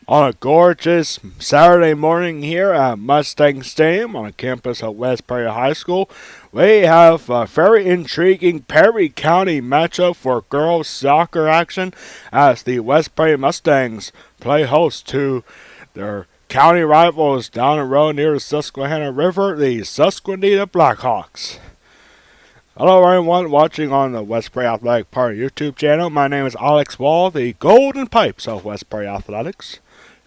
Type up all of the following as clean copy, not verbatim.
On a gorgeous Saturday morning here at Mustang Stadium on the campus of West Prairie High School, we have a very intriguing Perry County matchup for girls soccer action as the West Prairie Mustangs play host to their county rivals down the road near the Susquenita River, the Susquenita Blackhawks. Hello everyone watching on the West Prairie Athletic Party YouTube channel. My name is Alex Wall, the Golden Pipes of West Prairie Athletics,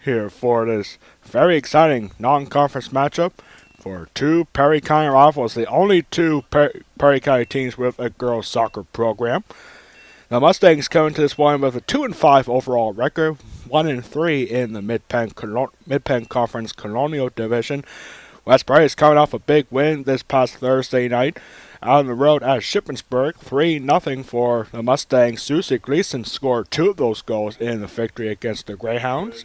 here for this very exciting non-conference matchup for two Perry County rivals, the only two Perry County teams with a girls soccer program. The Mustangs come into this one with a 2-5 overall record, 1-3 in the Mid-Penn Conference Colonial Division. West Prairie is coming off a big win this past Thursday night out on the road at Shippensburg, 3-0 for the Mustangs. Susie Gleason scored two of those goals in the victory against the Greyhounds.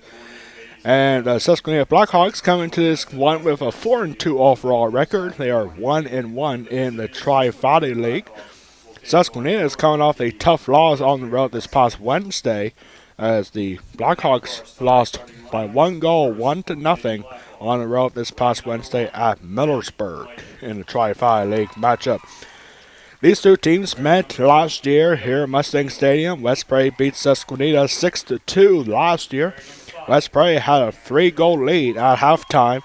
And the Susquenita Blackhawks come into this one with a 4-2 overall record. They are 1-1 in the Tri-Valley League. Susquenita is coming off a tough loss on the road this past Wednesday as the Blackhawks lost by one goal, 1-0 on the road this past Wednesday at Millersburg in the Tri-Valley League matchup. These two teams met last year here at Mustang Stadium. West Prairie beat Susquenita 6-2 last year. West Prairie had a 3-goal lead at halftime.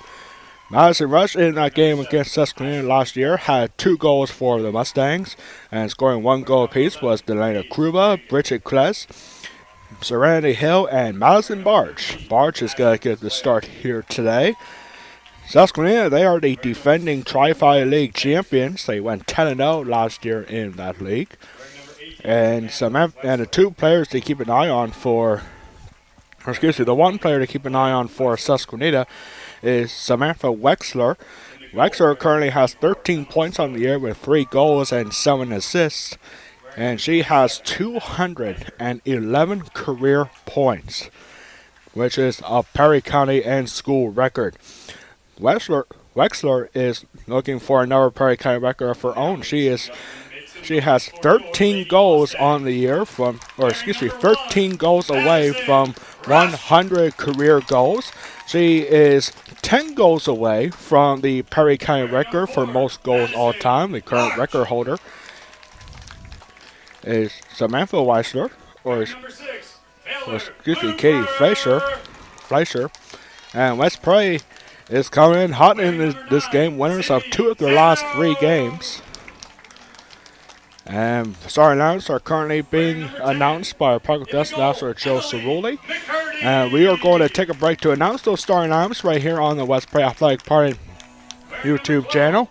Madison Rush in that game against Susquenita last year had 2 goals for the Mustangs, and scoring 1 goal apiece was Delana Kruba, Bridget Kless, Serenity Hill, and Madison Barge. Barge is going to get the start here today. Susquenita, they are the defending Tri-Valley League champions. They went 10-0 last year in that league. And the two players to keep an eye on the one player to keep an eye on for Susquenita is Samantha Wexler. Wexler currently has 13 points on the year with 3 goals and 7 assists, and she has 211 career points, which is a Perry County and school record. Wexler is looking for another Perry County record of her own. She has 13 goals on the year 13 goals away from 100 career goals. She is 10 goals away from the Perry County record for most goals all time. The current record holder is Samantha Weissler, Katie Fleischer. And West Prairie is coming in hot in this game, winners of 2 of their last 3 games. And starting lineups are currently being announced by our product desk announcer Joe Cerulli. And we are going to take a break to announce those starting lineups right here on the West Prairie Athletic Party YouTube channel.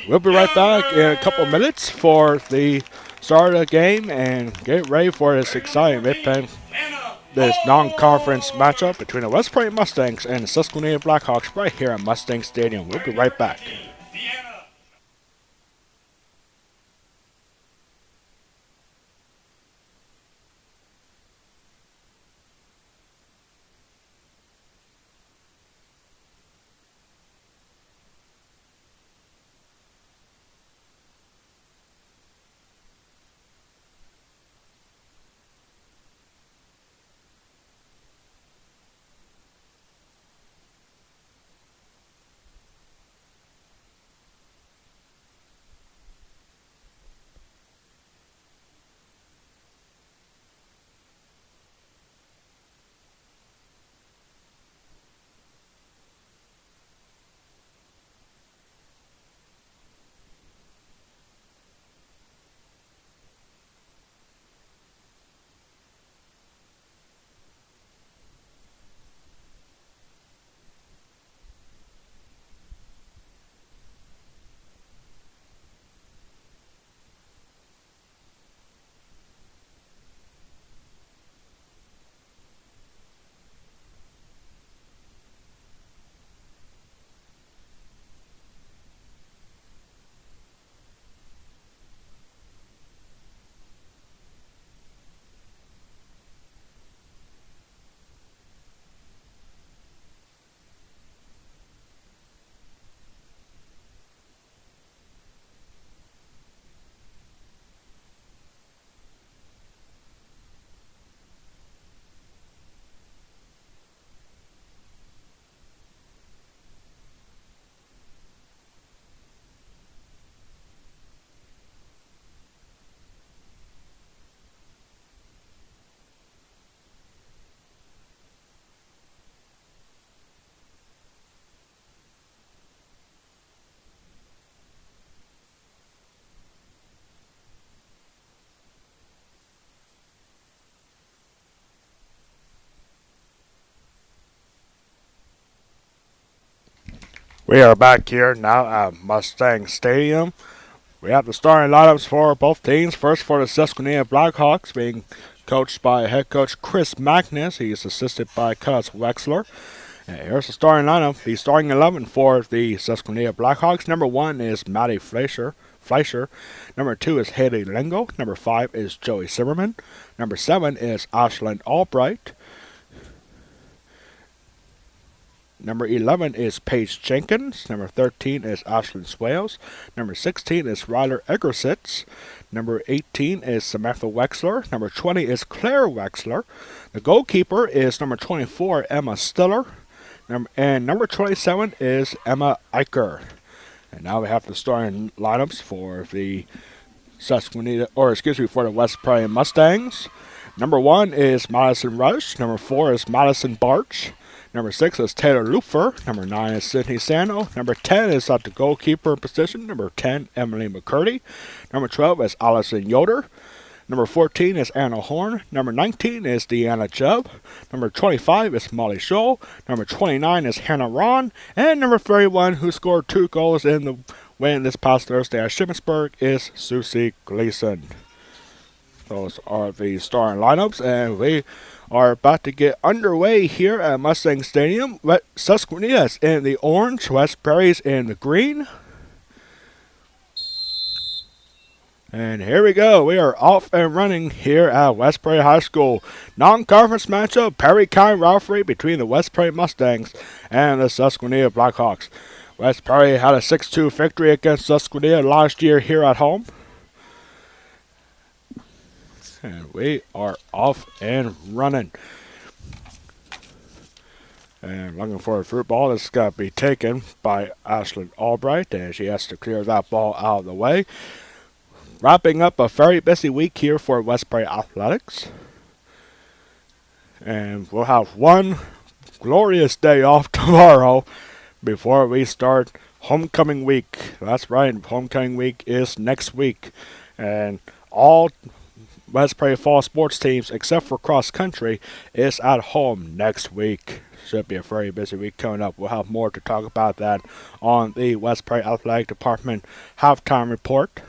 We'll be right back in a couple minutes for the start of the game and get ready for this exciting this non-conference matchup between the West Prairie Mustangs and the Susquenita Blackhawks right here at Mustang Stadium. We'll be right back. We are back here now at Mustang Stadium. We have the starting lineups for both teams. First for the Susquenita Blackhawks, being coached by head coach Chris Magnus. He is assisted by Cuz Wexler. And here's the starting lineup. The starting 11 for the Susquenita Blackhawks. Number 1 is Maddie Fleischer. Number 2 is Haley Lingo. Number 5 is Joey Zimmerman. Number 7 is Ashlyn Albright. Number 11 is Paige Jenkins. Number 13 is Ashlyn Swales. Number 16 is Ryler Eggersitz. Number 18 is Samantha Wexler. Number 20 is Claire Wexler. The goalkeeper is number 24, Emma Stiller. And number 27 is Emma Eicher. And now we have the starting lineups for the for the West Prairie Mustangs. Number 1 is Madison Rush. Number 4 is Madison Barch. Number 6 is Taylor Lufer. Number 9 is Sydney Sano. Number 10 is at the goalkeeper position. Number 10, Emily McCurdy. Number 12 is Allison Yoder. Number 14 is Anna Horn. Number 19 is Deanna Chubb. Number 25 is Molly Scholl. Number 29 is Hannah Ron. And number 31, who scored 2 goals in the win this past Thursday at Shippensburg, is Susie Gleason. Those are the starting lineups, and we are about to get underway here at Mustang Stadium. Susquenita's in the orange, West Prairie's in the green. And here we go. We are off and running here at West Prairie High School. Non-conference matchup, Perry County rivalry between the West Prairie Mustangs and the Susquenita Blackhawks. West Prairie had a 6-2 victory against Susquenita last year here at home. And we are off and running. And looking for a fruit ball. This is going to be taken by Ashlyn Albright, and she has to clear that ball out of the way. Wrapping up a very busy week here for West Prairie Athletics. And we'll have one glorious day off tomorrow before we start homecoming week. That's right, homecoming week is next week. And all West Prairie fall sports teams, except for cross country, is at home next week. Should be a very busy week coming up. We'll have more to talk about that on the West Prairie Athletic Department halftime report.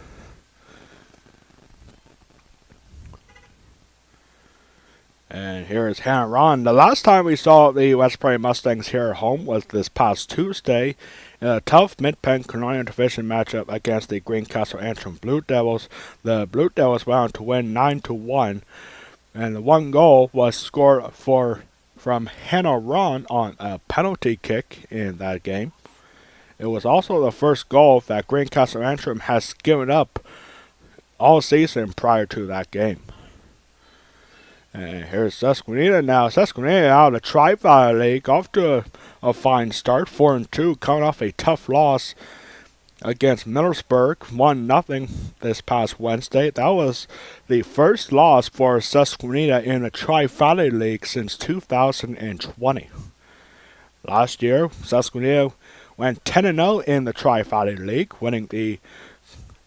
And here is Hannah Ron. The last time we saw the West Prairie Mustangs here at home was this past Tuesday in a tough Mid-Penn Colonial Division matchup against the Greencastle Antrim Blue Devils. The Blue Devils went on to win 9-1, and the one goal was scored from Hannah Ron on a penalty kick in that game. It was also the first goal that Greencastle Antrim has given up all season prior to that game. And here's Susquenita now. Susquenita out of the Tri-Valley League, off to a fine start, 4-2, coming off a tough loss against Middlesbrough, 1-0 this past Wednesday. That was the first loss for Susquenita in the Tri-Valley League since 2020. Last year, Susquenita went 10-0 in the Tri-Valley League, winning the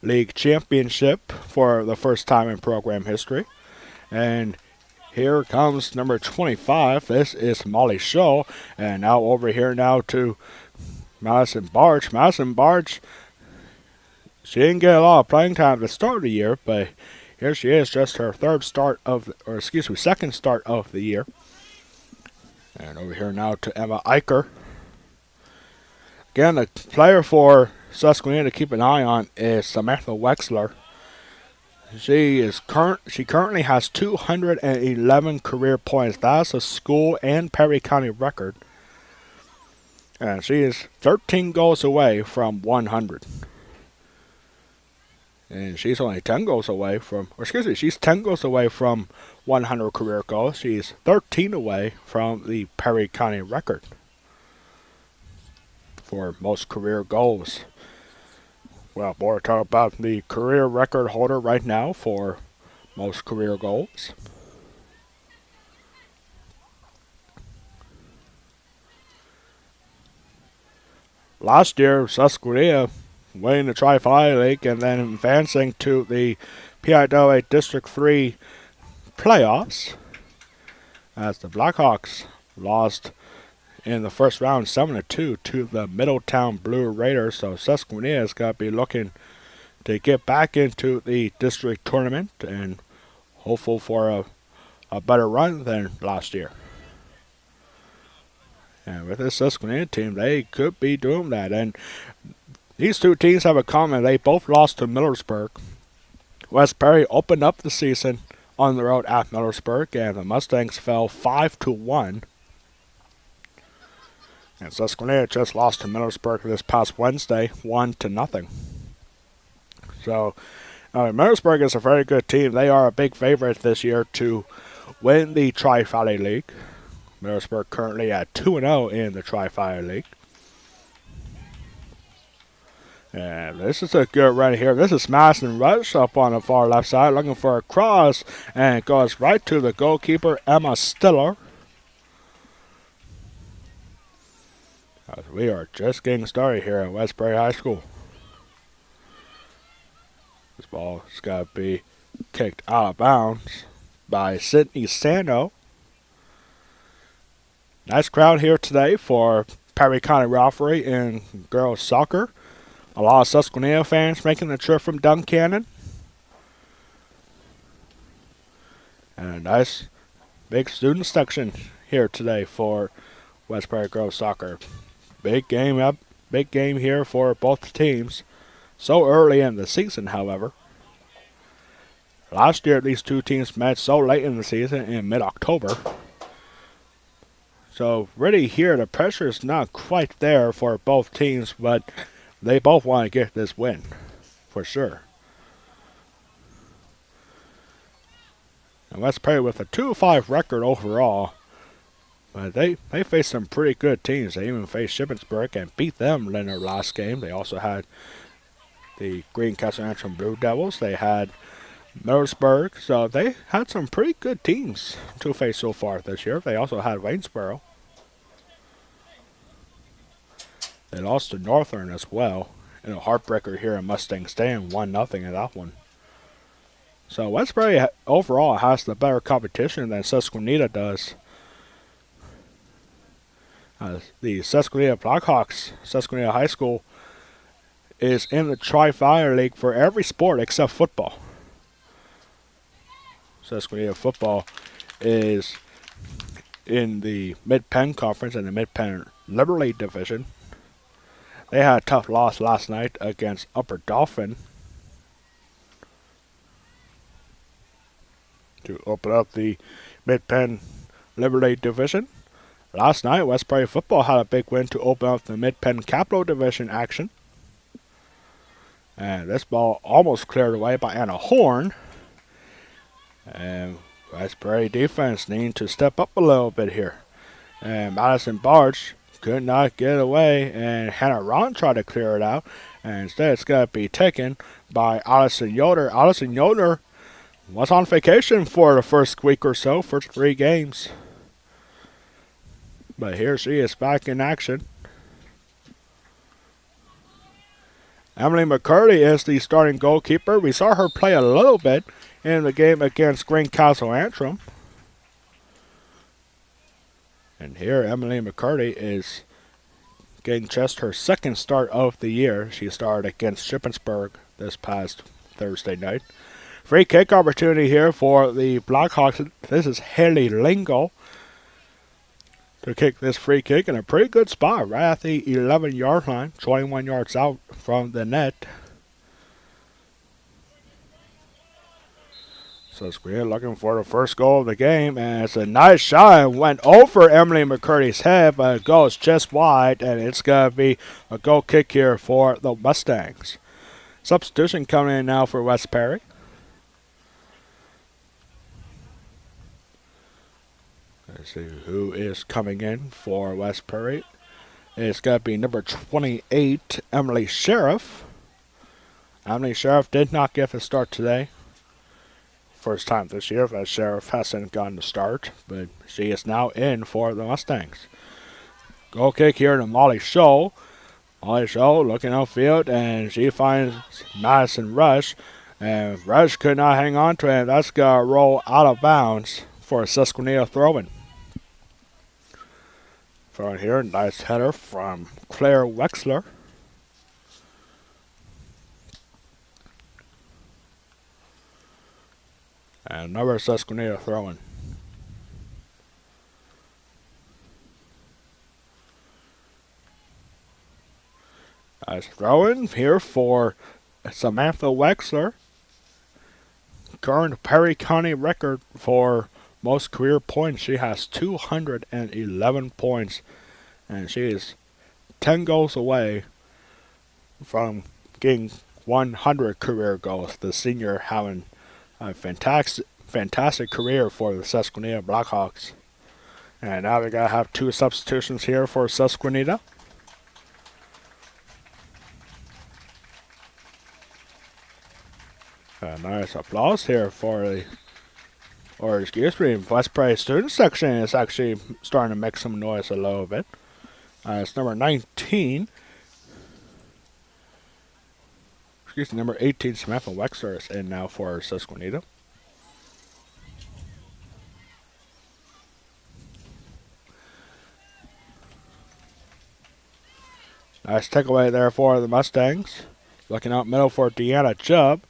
league championship for the first time in program history. And here comes number 25. This is Molly Scholl. And now over here now to Madison Barch. Madison Barch, she didn't get a lot of playing time at the start of the year, but here she is, just her second start of the year. And over here now to Emma Eicher. Again, the player for Susquenita to keep an eye on is Samantha Wexler. She currently has 211 career points. That's a school and Perry County record. And she is 13 goals away from 100. And she's only 10 goals away from, she's 10 goals away from 100 career goals. She's 13 away from the Perry County record for most career goals. Well, more to talk about the career record holder right now for most career goals. Last year, Susquenita winning the Tri-Valley League and then advancing to the PIAA District 3 playoffs as the Blackhawks lost in the first round, 7-2 to the Middletown Blue Raiders. So Susquenita is going to be looking to get back into the district tournament and hopeful for a better run than last year. And with this Susquenita team, they could be doing that. And these two teams have a common. They both lost to Millersburg. West Perry opened up the season on the road at Millersburg, and the Mustangs fell 5-1. And Susquenita just lost to Millersburg this past Wednesday, 1-0. So Millersburg is a very good team. They are a big favorite this year to win the Tri-Valley League. Millersburg currently at 2-0 in the Tri-Valley League. And this is a good run here. This is Madison Rush up on the far left side looking for a cross, and it goes right to the goalkeeper, Emma Stiller. As we are just getting started here at Westbury High School. This ball has got to be kicked out of bounds by Sydney Sando. Nice crowd here today for Perry County Rivalry in girls soccer. A lot of Susquenita fans making the trip from Duncannon. And a nice big student section here today for Westbury girls soccer. Big game here for both teams. So early in the season, however. Last year, these two teams met so late in the season in mid-October. So really here, the pressure is not quite there for both teams, but they both want to get this win, for sure. And West Perry with a 2-5 record overall. But they faced some pretty good teams. They even faced Shippensburg and beat them in their last game. They also had the Greencastle Antrim Blue Devils. They had Millersburg. So they had some pretty good teams to face so far this year. They also had Waynesboro. They lost to Northern as well in a heartbreaker here in Mustang Stadium, 1-0 in that one. So Westbury overall has the better competition than Susquenita does. The Susquenita Blackhawks, Susquenita High School, is in the Tri-Valley League for every sport except football. Susquenita football is in the Mid-Penn Conference and the Mid-Penn Liberty Division. They had a tough loss last night against Upper Dauphin to open up the Mid-Penn Liberty Division. Last night, Westbury football had a big win to open up the Mid-Penn Capital Division action. And this ball almost cleared away by Anna Horn. And Westbury defense needing to step up a little bit here. And Madison Barge could not get away, and Hannah Ron tried to clear it out. And instead, it's going to be taken by Allison Yoder. Allison Yoder was on vacation for the first week or so, first 3 games. But here she is back in action. Emily McCurdy is the starting goalkeeper. We saw her play a little bit in the game against Greencastle Antrim. And here Emily McCurdy is getting just her second start of the year. She started against Shippensburg this past Thursday night. Free kick opportunity here for the Blackhawks. This is Haley Lingo to kick this free kick in a pretty good spot right at the 11-yard line, 21 yards out from the net. So we're looking for the first goal of the game, and it's a nice shot. It went over Emily McCurdy's head, but it goes just wide, and it's going to be a goal kick here for the Mustangs. Substitution coming in now for West Perry. Let's see who is coming in for West Perry. It's going to be number 28, Emily Sheriff. Emily Sheriff did not get a start today. First time this year that Sheriff hasn't gotten the start, but she is now in for the Mustangs. Goal kick here to Molly Scholl. Molly Scholl looking outfield, and she finds Madison Rush. And Rush could not hang on to it. That's going to roll out of bounds for a Susquenita throw-in. Throwing here, nice header from Claire Wexler. And another Susquenita throwing. Nice throwing here for Samantha Wexler. Current Perry County record for most career points. She has 211 points. And she is 10 goals away from getting 100 career goals. The senior having a fantastic career for the Susquenita Blackhawks. And now they got to have two substitutions here for Susquenita. A nice applause here for the, West Prairie student section is actually starting to make some noise a little bit. It's number 19. Number 18, Samantha Wexler is in now for Susquenita. Nice takeaway there for the Mustangs. Looking out middle for Deanna Chubb.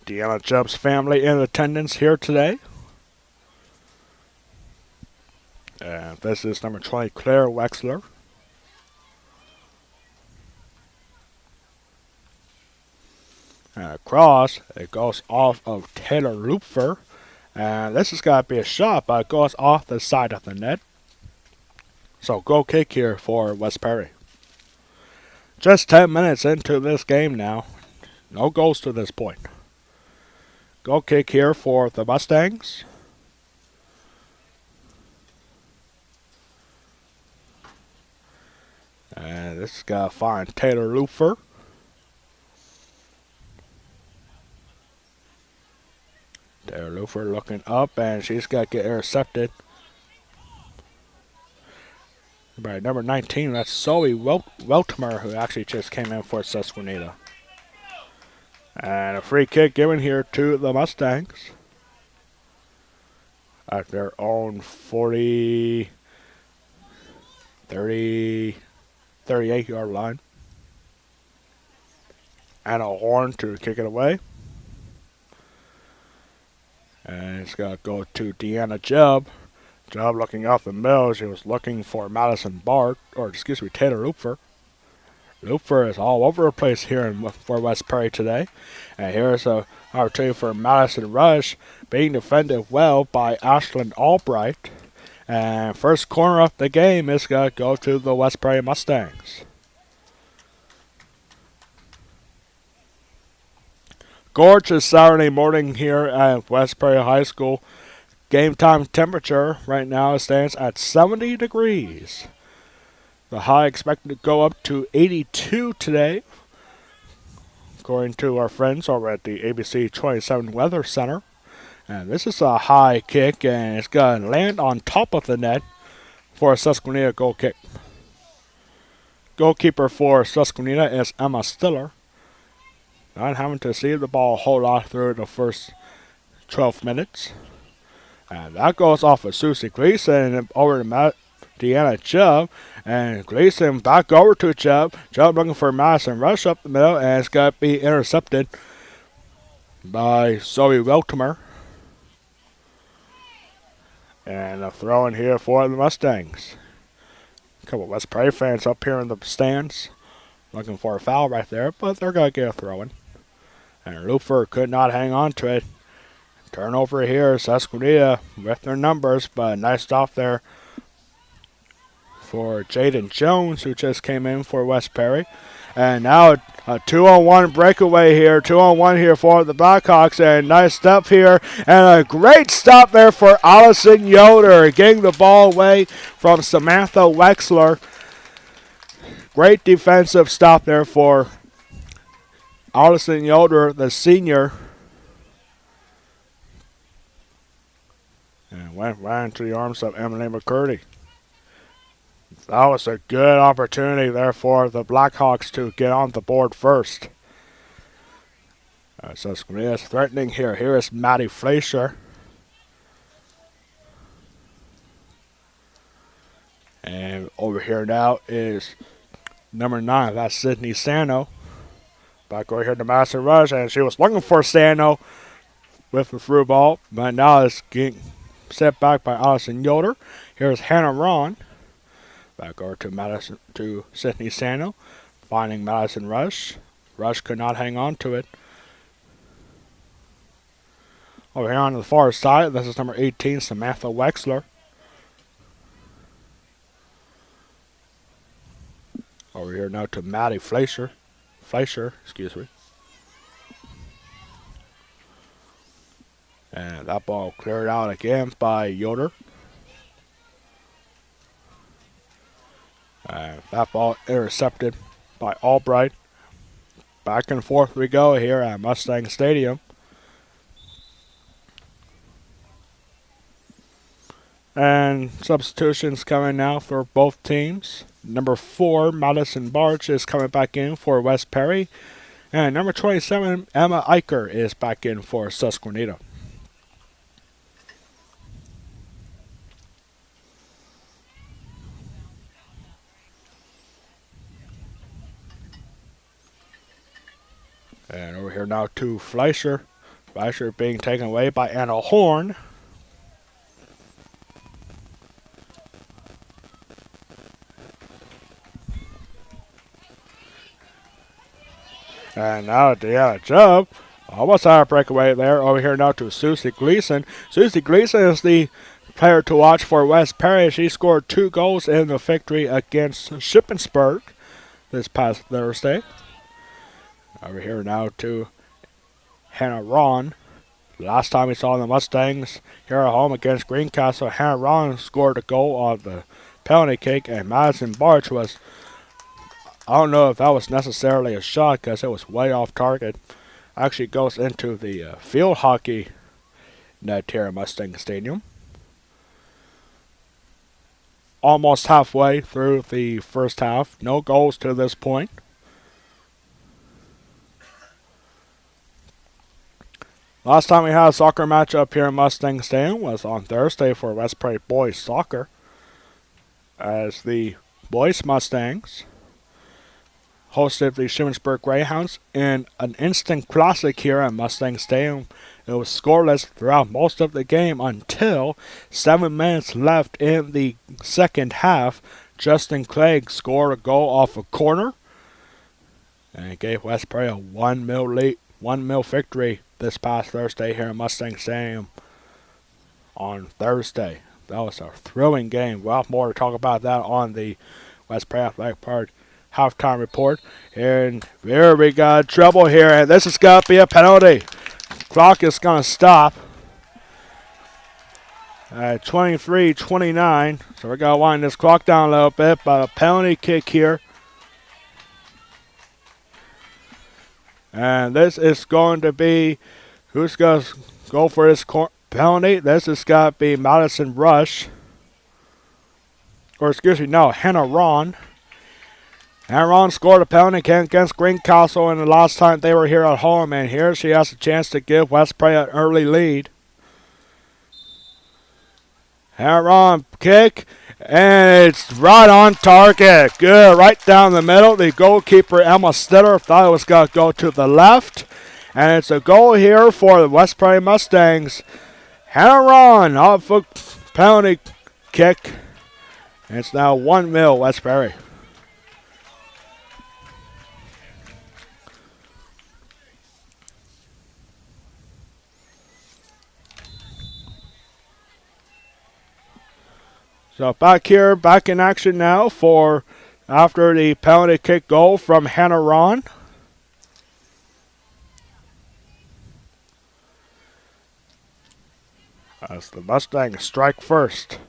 Deanna Chubb's family in attendance here today. And this is number 20, Claire Wexler. And across, it goes off of Taylor Lupfer. And this has got to be a shot, but it goes off the side of the net. So goal kick here for West Perry. Just 10 minutes into this game now. No goals to this point. Goal kick here for the Mustangs. And this is got to find Taylor Lupfer. Taylor Lupfer looking up, and she's got to get intercepted by number 19. That's Zoe Weltmer, who actually just came in for Susquenita. And a free kick given here to the Mustangs at their own 38 yard line. And a horn to kick it away. And it's got to go to Deanna Chubb. Chubb looking off the middle. She was looking for Taylor Lupfer. Lupfer is all over the place here for West Perry today. And here's an opportunity for Madison Rush, being defended well by Ashlyn Albright. And first corner of the game is going to go to the West Perry Mustangs. Gorgeous Saturday morning here at West Perry High School. Game time temperature right now stands at 70 degrees. The high expected to go up to 82 today, according to our friends over at the ABC 27 Weather Center. And this is a high kick, and it's going to land on top of the net for a Susquenita goal kick. Goalkeeper for Susquenita is Emma Stiller. Not having to see the ball a whole lot through the first 12 minutes. And that goes off of Susie Gleason and over to Deanna Chubb. And Gleason back over to Chubb. Chubb looking for Madison Rush up the middle, and it's got to be intercepted by Zoe Weltmer. And a throw in here for the Mustangs. A couple of West Prairie fans up here in the stands looking for a foul right there, but they're going to get a throw in. And Lupfer could not hang on to it. Turnover here, Susquenita with their numbers, but nice stop there for Jaden Jones, who just came in for West Perry. And now a 2-on-1 breakaway here, 2-on-1 here for the Blackhawks, and nice step here, and a great stop there for Allison Yoder, getting the ball away from Samantha Wexler. Great defensive stop there for Allison Yoder, the senior. And went right into the arms of Emily McCurdy. That was a good opportunity there for the Blackhawks to get on the board first. Susquenita is threatening here. Here is Maddie Fleischer. Over here now is number 9. That's Sydney Sano. Back over here to Madison Rush, and she was looking for Sano with the through ball, but now it's getting set back by Allison Yoder. Here's Hannah Ron. Back over to Sydney Sano, finding Madison Rush. Rush could not hang on to it. Over here on the far side, this is number 18, Samantha Wexler. Over here now to Maddie Fleischer, excuse me. And that ball cleared out again by Yoder. And that ball intercepted by Albright. Back and forth we go here at Mustang Stadium. And substitutions coming now for both teams. Number 4, Madison Barch is coming back in for West Perry. And number 27, Emma Eicher is back in for Susquenita. And over here now to Fleischer. Fleischer being taken away by Anna Horn. And now Deanna Chubb almost had a breakaway there. Over here now to Susie Gleason. Susie Gleason is the player to watch for West Perry. She scored 2 goals in the victory against Shippensburg this past Thursday. Over here now to Hannah Ron. Last time we saw the Mustangs here at home against Greencastle, Hannah Ron scored a goal on the penalty kick, and Madison Barch was, I don't know if that was necessarily a shot because it was way off target. Actually goes into the field hockey net here at Mustang Stadium. Almost halfway through the first half. No goals to this point. Last time we had a soccer match up here in Mustang Stadium was on Thursday for West Prairie Boys Soccer, as the Boys Mustangs hosted the Shippensburg Greyhounds in an instant classic here at Mustang Stadium. It was scoreless throughout most of the game until 7 minutes left in the second half. Justin Clegg scored a goal off a corner and it gave West Prairie a 1-0 victory this past Thursday here in Mustang Stadium on Thursday. That was a thrilling game. We'll have more to talk about that on the West Prairie Athletic Park halftime report. And there we got trouble here, and this is going to be a penalty. Clock is going to stop at 23:29. So we're going to wind this clock down a little bit, but a penalty kick here. And this is going to be, who's going to go for this penalty? This is going to be Madison Rush. Or excuse me, no, Hannah Ron. Hannah Ron scored a penalty against Greencastle in the last time they were here at home. And here she has a chance to give West Prairie an early lead. Hannah Ron kick. And it's right on target. Good. Right down the middle. The goalkeeper, Emma Stiller, thought it was going to go to the left. And it's a goal here for the West Prairie Mustangs. Hannah Ron off a penalty kick. And it's now 1-0 West Prairie. So back in action now for after the penalty kick goal from Hannah Ron. As the Mustangs strike first.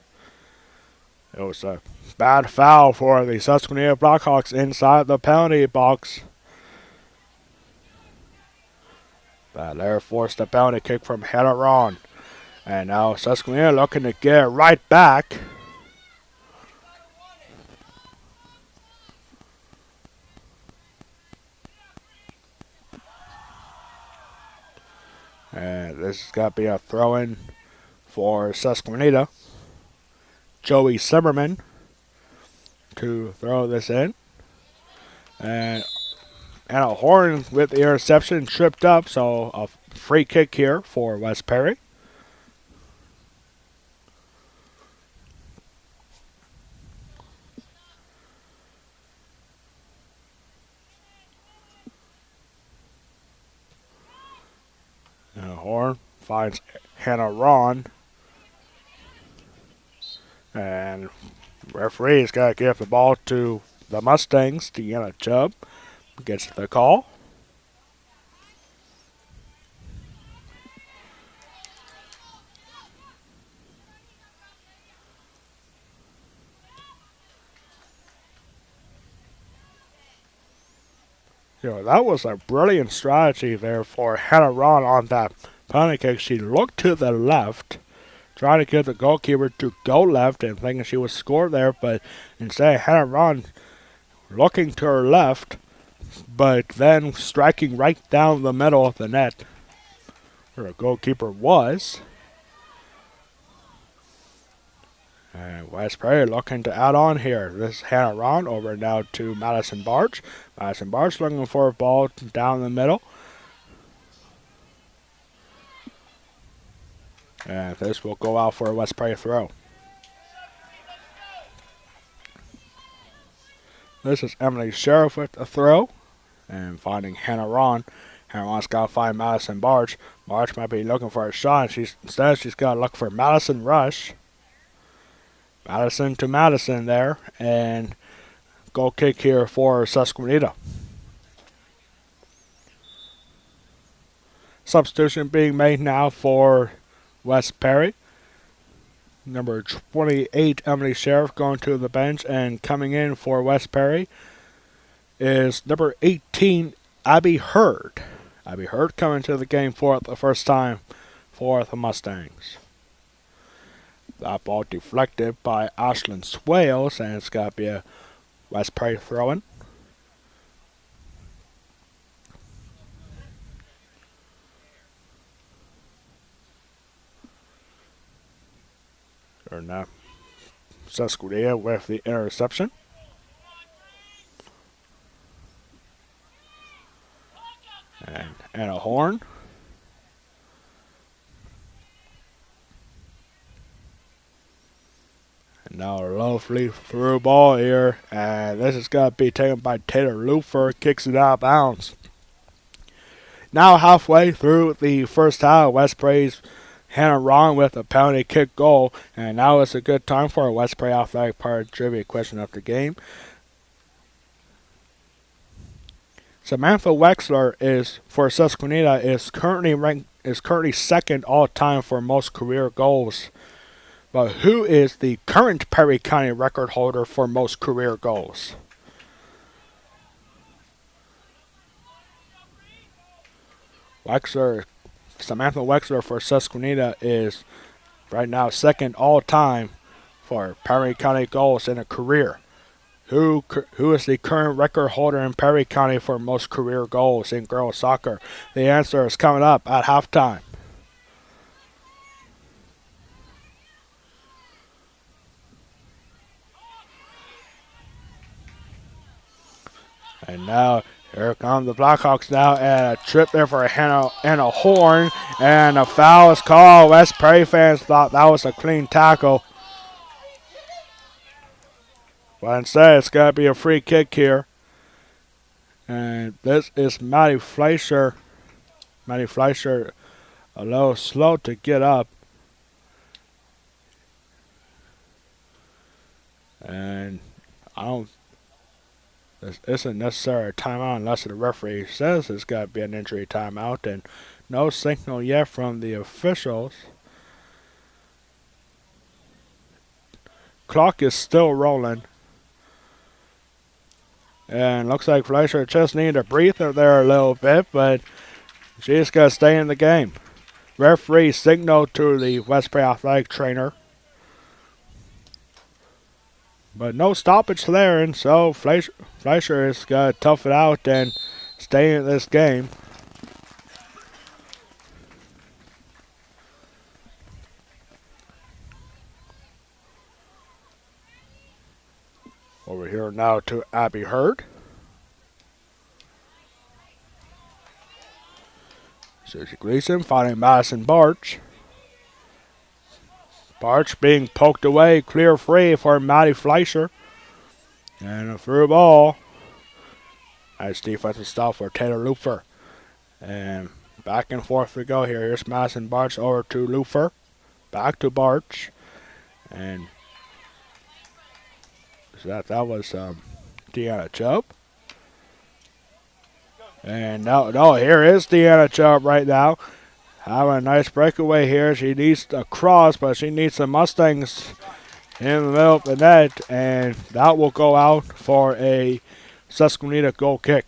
It was a bad foul for the Susquenita Blackhawks inside the penalty box. But there forced a penalty kick from Hannah Ron. And now Susquenita looking to get it right back. And this is going to be a throw-in for Susquenita. Joey Zimmerman to throw this in. And a horn with the interception tripped up, so a free kick here for West Perry. And Horn finds Hannah Ron. And referee's got to give the ball to the Mustangs. Deanna Chubb gets the call. That was a brilliant strategy there for Hannah Ron on that penalty kick. She looked to the left, trying to get the goalkeeper to go left and thinking she would score there, but instead Hannah Ron looking to her left, but then striking right down the middle of the net where the goalkeeper was. And West Prairie looking to add on here. This is Hannah Ron over now to Madison Barch. Madison Barch looking for a ball down the middle. And this will go out for a West Prairie throw. This is Emily Sheriff with a throw. And finding Hannah Ron. Hannah Ron's got to find Madison Barch. Barch might be looking for a shot. Instead, she's got to look for Madison Rush. Madison to Madison there, and goal kick here for Susquenita. Substitution being made now for West Perry. Number 28, Emily Sheriff, going to the bench, and coming in for West Perry is number 18, Abby Hurd. Abby Hurd coming to the game for the first time for the Mustangs. That ball deflected by Ashlyn Swales, and it's got to be a West Prairie throw-in. Or now, Susquenita with the interception. And a horn. And now a lovely through ball here. And this is going to be taken by Taylor Lufer. Kicks it out of bounds. Now halfway through the first half, West Prairie's Hannah Ron with a penalty kick goal. And now it's a good time for a West Prairie Athletic Park trivia question of the game. Samantha Wexler is for Susquenita is currently second all time for most career goals. But who is the current Perry County record holder for most career goals? Samantha Wexler for Susquenita is right now second all time for Perry County goals in a career. Who is the current record holder in Perry County for most career goals in girls soccer? The answer is coming up at halftime. And now here come the Blackhawks now, and a trip there for Hannah and a horn, and a foul is called. West Prairie fans thought that was a clean tackle. But instead, it's got to be a free kick here. And this is Maddie Fleischer. Maddie Fleischer a little slow to get up. And this isn't necessarily a timeout unless the referee says it's got to be an injury timeout. And no signal yet from the officials. Clock is still rolling. And looks like Fleischer just needed a breather there a little bit, but she's going to stay in the game. Referee signaled to the West Prairie Athletic trainer. But no stoppage there, and so Fleischer is going to tough it out and stay in this game. Over here now to Abby Hurd. Susie Gleason finding Madison Barch. Barch being poked away, clear free for Maddie Fleischer. And a through ball. Nice defensive stop for Taylor Lufer. And back and forth we go here. Here's Madison Barch over to Lufer. Back to Barch. And that was Deanna Chubb. And no, here is Deanna Chubb right now. Having a nice breakaway here. She needs a cross, but she needs the Mustangs in the middle of the net. And that will go out for a Susquenita goal kick.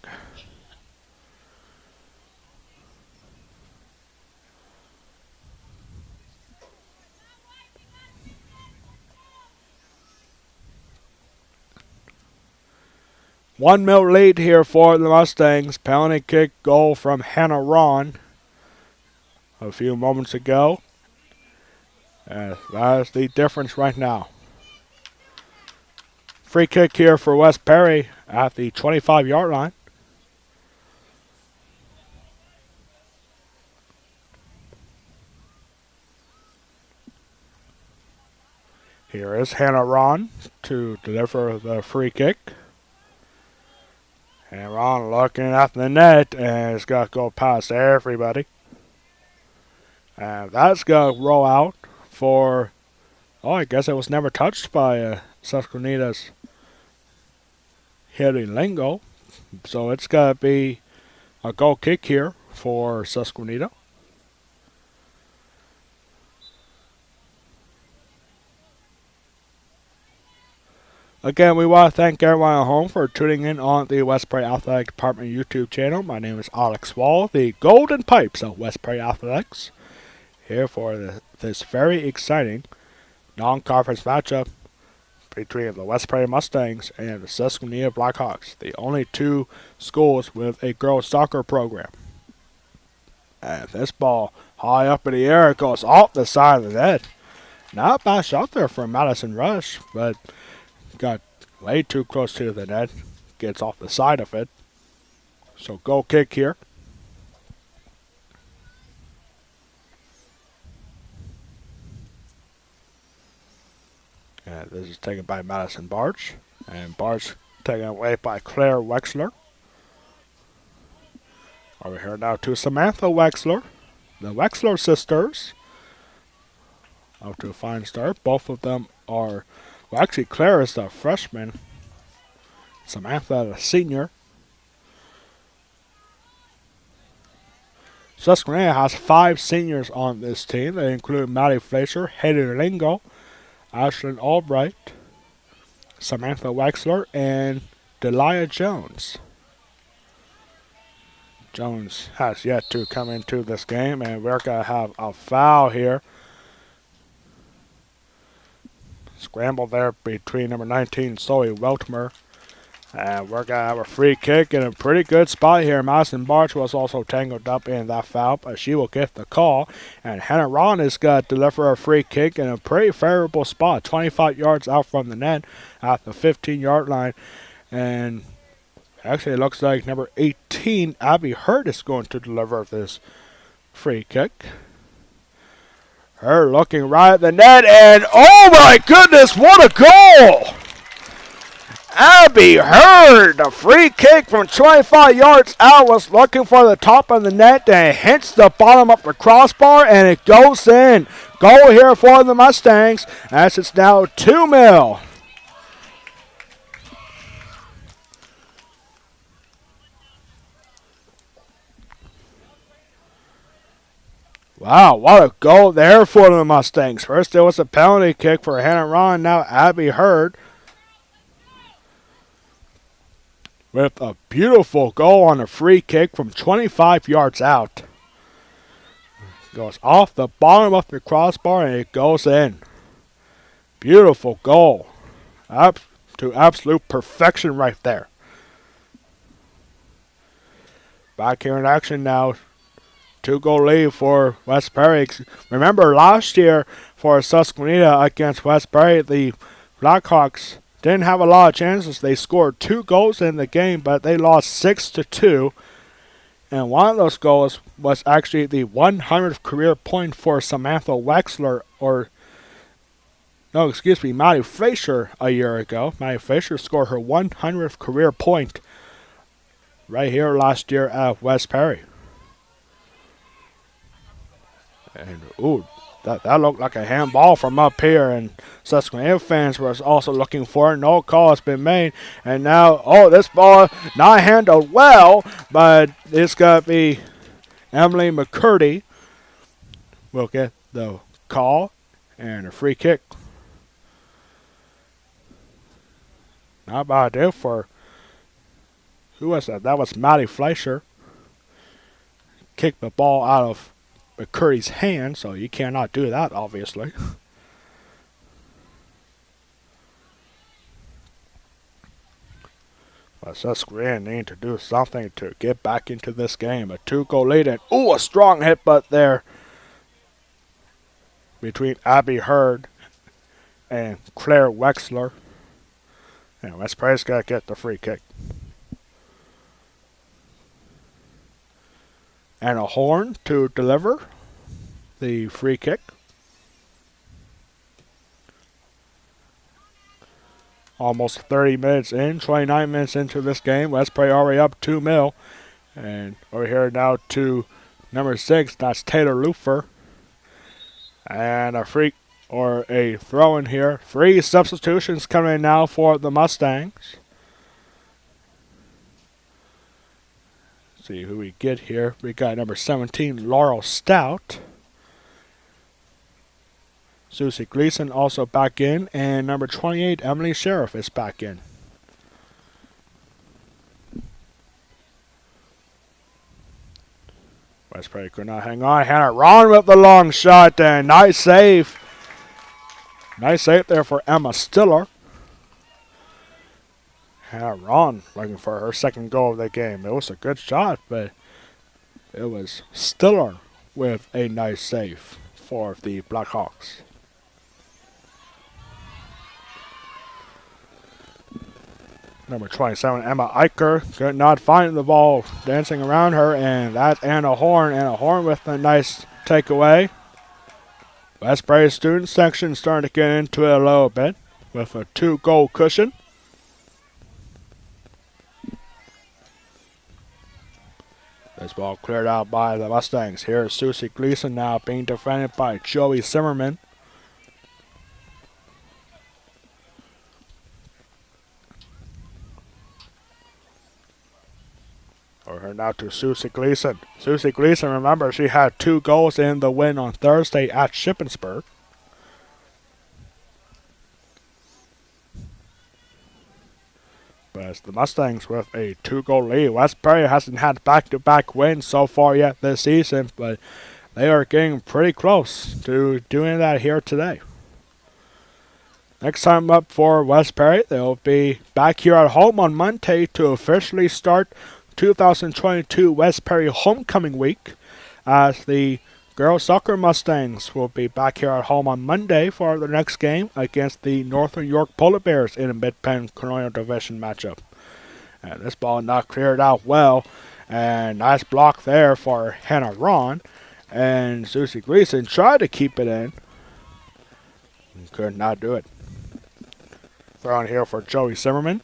One minute lead here for the Mustangs. Penalty kick goal from Hannah Ron a few moments ago. And that is the difference right now. Free kick here for West Perry at the 25-yard line. Here is Hannah Ron to deliver the free kick. And Ron looking at the net, and it's got to go past everybody. And that's going to roll out for, I guess it was never touched by Susquenita's Hildy Lingo. So it's going to be a goal kick here for Susquenita. Again, we want to thank everyone at home for tuning in on the West Prairie Athletic Department YouTube channel. My name is Alex Wall, the Golden Pipes of West Prairie Athletics, here for this very exciting non-conference matchup between the West Prairie Mustangs and the Susquenita Blackhawks, the only two schools with a girls soccer program. And this ball high up in the air, it goes off the side of the net. Not a bad shot there from Madison Rush, but got way too close to the net. Gets off the side of it. So goal kick here. And this is taken by Madison Barch. And Barch taken away by Claire Wexler. Over here now to Samantha Wexler. The Wexler sisters. Up to a fine start. Both of them are, well, actually Claire is the freshman. Samantha the senior. Susquenita has 5 seniors on this team. They include Maddie Fleischer, Haley Lingo, Ashlyn Albright, Samantha Wexler, and Delia Jones. Jones has yet to come into this game, and we're going to have a foul here. Scramble there between number 19, Zoe Weltmer. And we're going to have a free kick in a pretty good spot here. Madison Barch was also tangled up in that foul, but she will get the call. And Hannah Ron is going to deliver a free kick in a pretty favorable spot, 25 yards out from the net at the 15-yard line. And actually, it looks like number 18, Abby Hurd, is going to deliver this free kick. Her looking right at the net, and oh my goodness, what a goal! Abby Hurd, the free kick from 25 yards out, was looking for the top of the net and hits the bottom of the crossbar, and it goes in. Goal here for the Mustangs, as it's now 2-0. Wow, what a goal there for the Mustangs. First there was a penalty kick for Hannah Ron, now Abby Hurd with a beautiful goal on a free kick from 25 yards out. Goes off the bottom of the crossbar and it goes in. Beautiful goal. Up to absolute perfection right there. Back here in action now. 2-goal lead for West Perry. Remember last year for Susquenita against West Perry, the Blackhawks didn't have a lot of chances. They scored 2 goals in the game, but they lost 6-2. And one of those goals was actually the 100th career point for Samantha Wexler, or no, excuse me, Maddie Fraser a year ago. Maddie Fraser scored her 100th career point right here last year at West Perry. And ooh, that looked like a handball from up here, and Susquenita fans were also looking for it. No call has been made, and now, this ball not handled well, but it's got to be Emily McCurdy will get the call and a free kick. Not bad idea for, who was that? That was Maddie Fleischer. Kicked the ball out of McCurdy's hand, so you cannot do that, obviously. But Susquenita need to do something to get back into this game. A 2-goal lead, and a strong hit butt there between Abby Hurd and Claire Wexler. And West Perry's got to get the free kick. And a horn to deliver the free kick. Almost 30 minutes in, 29 minutes into this game. West Perry already up 2-0. And over here now to number 6, that's Taylor Lufer. And a throw in here. 3 substitutions coming in now for the Mustangs. See who we get here. We got number 17, Laurel Stout. Susie Gleason also back in, and number 28, Emily Sheriff, is back in. West Perry could not hang on. Hannah Ron with the long shot, and nice save. Nice save there for Emma Stiller. Hannah Ron looking for her second goal of the game. It was a good shot, but it was Stiller with a nice save for the Blackhawks. Number 27, Emma Eicher, could not find the ball dancing around her, and that's Anna Horn. Anna Horn with a nice takeaway. West Perry student section starting to get into it a little bit with a 2-goal cushion. This ball cleared out by the Mustangs. Here's Susie Gleason now being defended by Joey Zimmerman. Over now to Susie Gleason. Susie Gleason, remember, she had 2 goals in the win on Thursday at Shippensburg. But it's the Mustangs with a 2-goal lead. West Perry hasn't had back-to-back wins so far yet this season, but they are getting pretty close to doing that here today. Next time up for West Perry, they'll be back here at home on Monday to officially start 2022 West Perry Homecoming Week, as the girls soccer Mustangs will be back here at home on Monday for the next game against the Northern York Polar Bears in a Mid-Penn Colonial Division matchup. And this ball not cleared out well, and nice block there for Hannah Ron, and Susie Gleason tried to keep it in, and could not do it. Throw in here for Joey Zimmerman.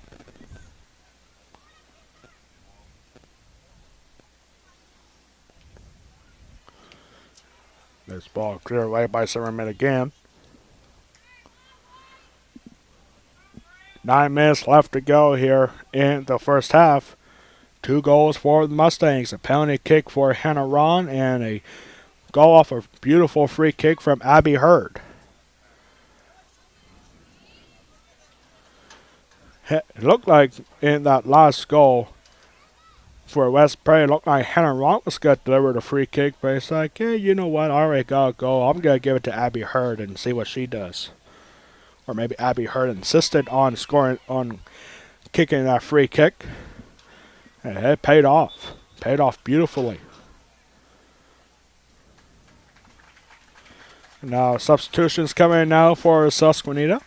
This ball cleared away by Zimmerman again. 9 minutes left to go here in the first half. 2 goals for the Mustangs. A penalty kick for Hannah Ron and a goal off a beautiful free kick from Abby Hurd. It looked like in that last goal for West Perry, it looked like Hannah Ron was going to deliver the free kick, but it's like, yeah, you know what, I already got a goal. I'm going to give it to Abby Hurd and see what she does. Or maybe Abby Hurd insisted on kicking that free kick. And it paid off. Paid off beautifully. Now substitutions coming in now for Susquenita.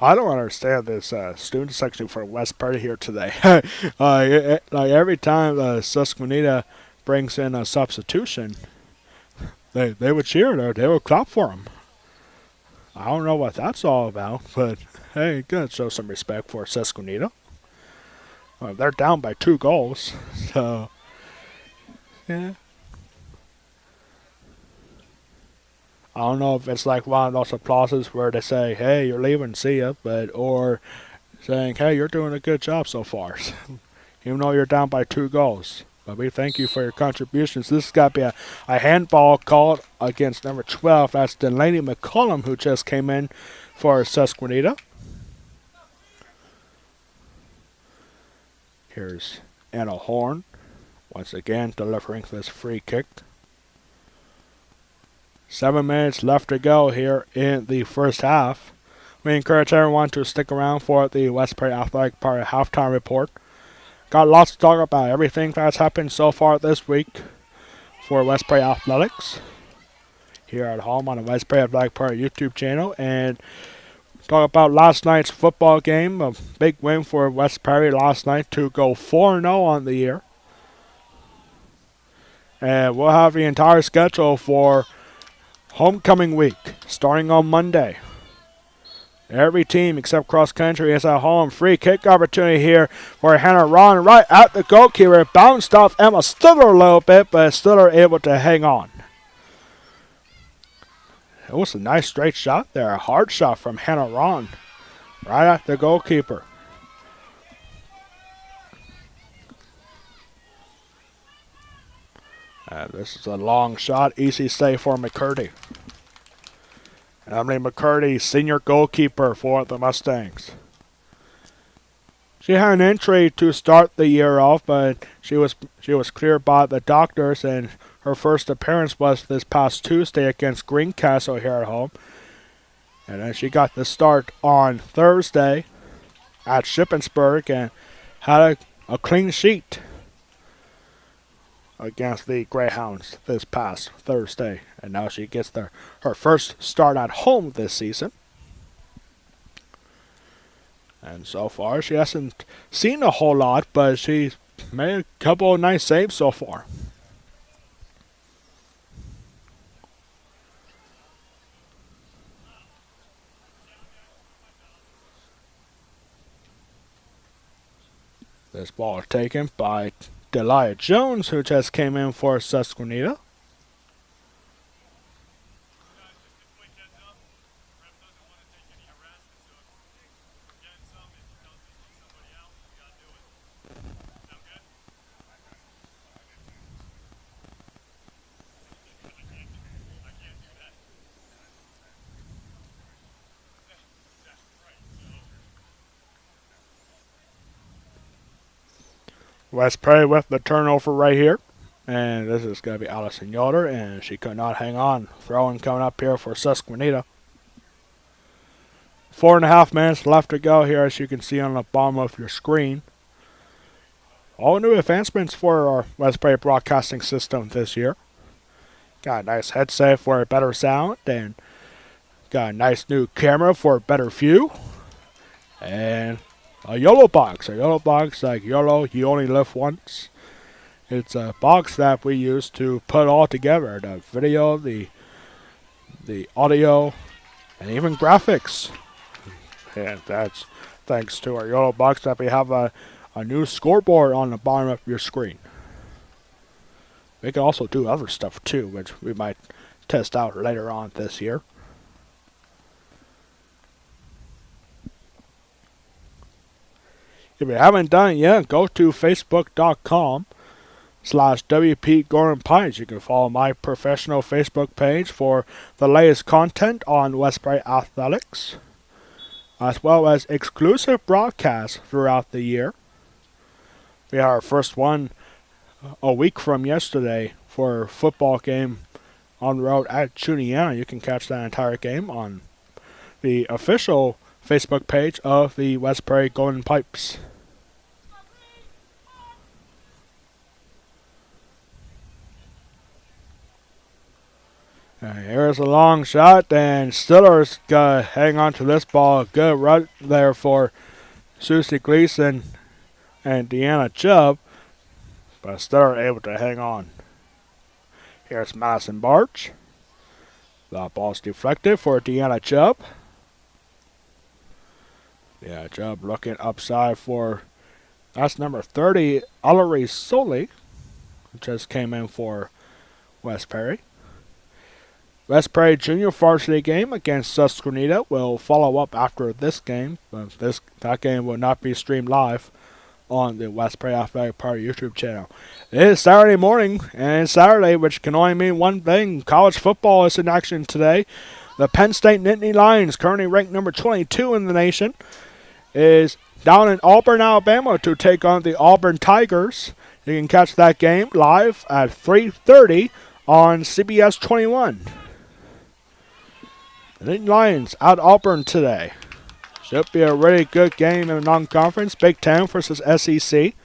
I don't understand this student section for West Party here today. Like every time Susquenita brings in a substitution, they would cheer. They would clap for him. I don't know what that's all about, but hey, gotta show some respect for Susquenita. They're down by 2 goals, so yeah. I don't know if it's like one of those applauses where they say, "Hey, you're leaving, see ya," or saying, "Hey, you're doing a good job so far," even though you're down by 2 goals. But we thank you for your contributions. This has got to be a handball called against number 12. That's Delaney McCollum, who just came in for Susquenita. Here's Anna Horn, once again delivering this free kick. 7 minutes left to go here in the first half. We encourage everyone to stick around for the West Prairie Athletic Park halftime report. Got lots to talk about, everything that's happened so far this week for West Prairie Athletics here at home on the West Prairie Athletic Park YouTube channel. And talk about last night's football game. A big win for West Prairie last night to go 4-0 on the year. And we'll have the entire schedule for homecoming week starting on Monday. Every team except cross country is at home. Free kick opportunity here for Hannah Ron right at the goalkeeper. Bounced off Emma Stiller a little bit, but Stiller able to hang on. It was a nice straight shot there. A hard shot from Hannah Ron right at the goalkeeper. This is a long shot. Easy save for McCurdy. Emily McCurdy, senior goalkeeper for the Mustangs. She had an injury to start the year off, but she was cleared by the doctors, and her first appearance was this past Tuesday against Greencastle here at home. And then she got the start on Thursday at Shippensburg and had a clean sheet against the Greyhounds this past Thursday. And now she gets her first start at home this season. And so far, she hasn't seen a whole lot, but she's made a couple of nice saves so far. This ball is taken by Delia Jones, who just came in for Susquenita. West Prairie with the turnover right here. And this is going to be Allison Yoder, and she could not hang on. Throwing coming up here for Susquenita. 4.5 minutes left to go here, as you can see on the bottom of your screen. All new advancements for our West Prairie broadcasting system this year. Got a nice headset for a better sound, and got a nice new camera for a better view. And a YOLO box. A YOLO box like YOLO, you only live once. It's a box that we use to put all together. The video, the audio, and even graphics. And that's thanks to our YOLO box that we have a new scoreboard on the bottom of your screen. We can also do other stuff too, which we might test out later on this year. If you haven't done it yet, go to facebook.com/WP Gordon Pines. You can follow my professional Facebook page for the latest content on West Prairie Athletics, as well as exclusive broadcasts throughout the year. We had our first one a week from yesterday for a football game on the road at Juniana. You can catch that entire game on the official Facebook page of the West Prairie Golden Pipes. Here's a long shot, and Stiller's got to hang on to this ball. Good run there for Susie Gleason and Deanna Chubb, but Stiller able to hang on. Here's Madison Barch. The ball's deflected for Deanna Chubb. Yeah, Chubb looking upside for, that's number 30, Ellery Soley, who just came in for West Perry. West Perry Junior varsity game against Susquenita will follow up after this game, but that game will not be streamed live on the West Perry Athletic Party YouTube channel. It is Saturday morning, and it's Saturday, which can only mean one thing. College football is in action today. The Penn State Nittany Lions, currently ranked number 22 in the nation, is down in Auburn, Alabama to take on the Auburn Tigers. You can catch that game live at 3:30 on CBS 21. The Nittany Lions out Auburn today. Should be a really good game in the non-conference. Big Ten versus SEC.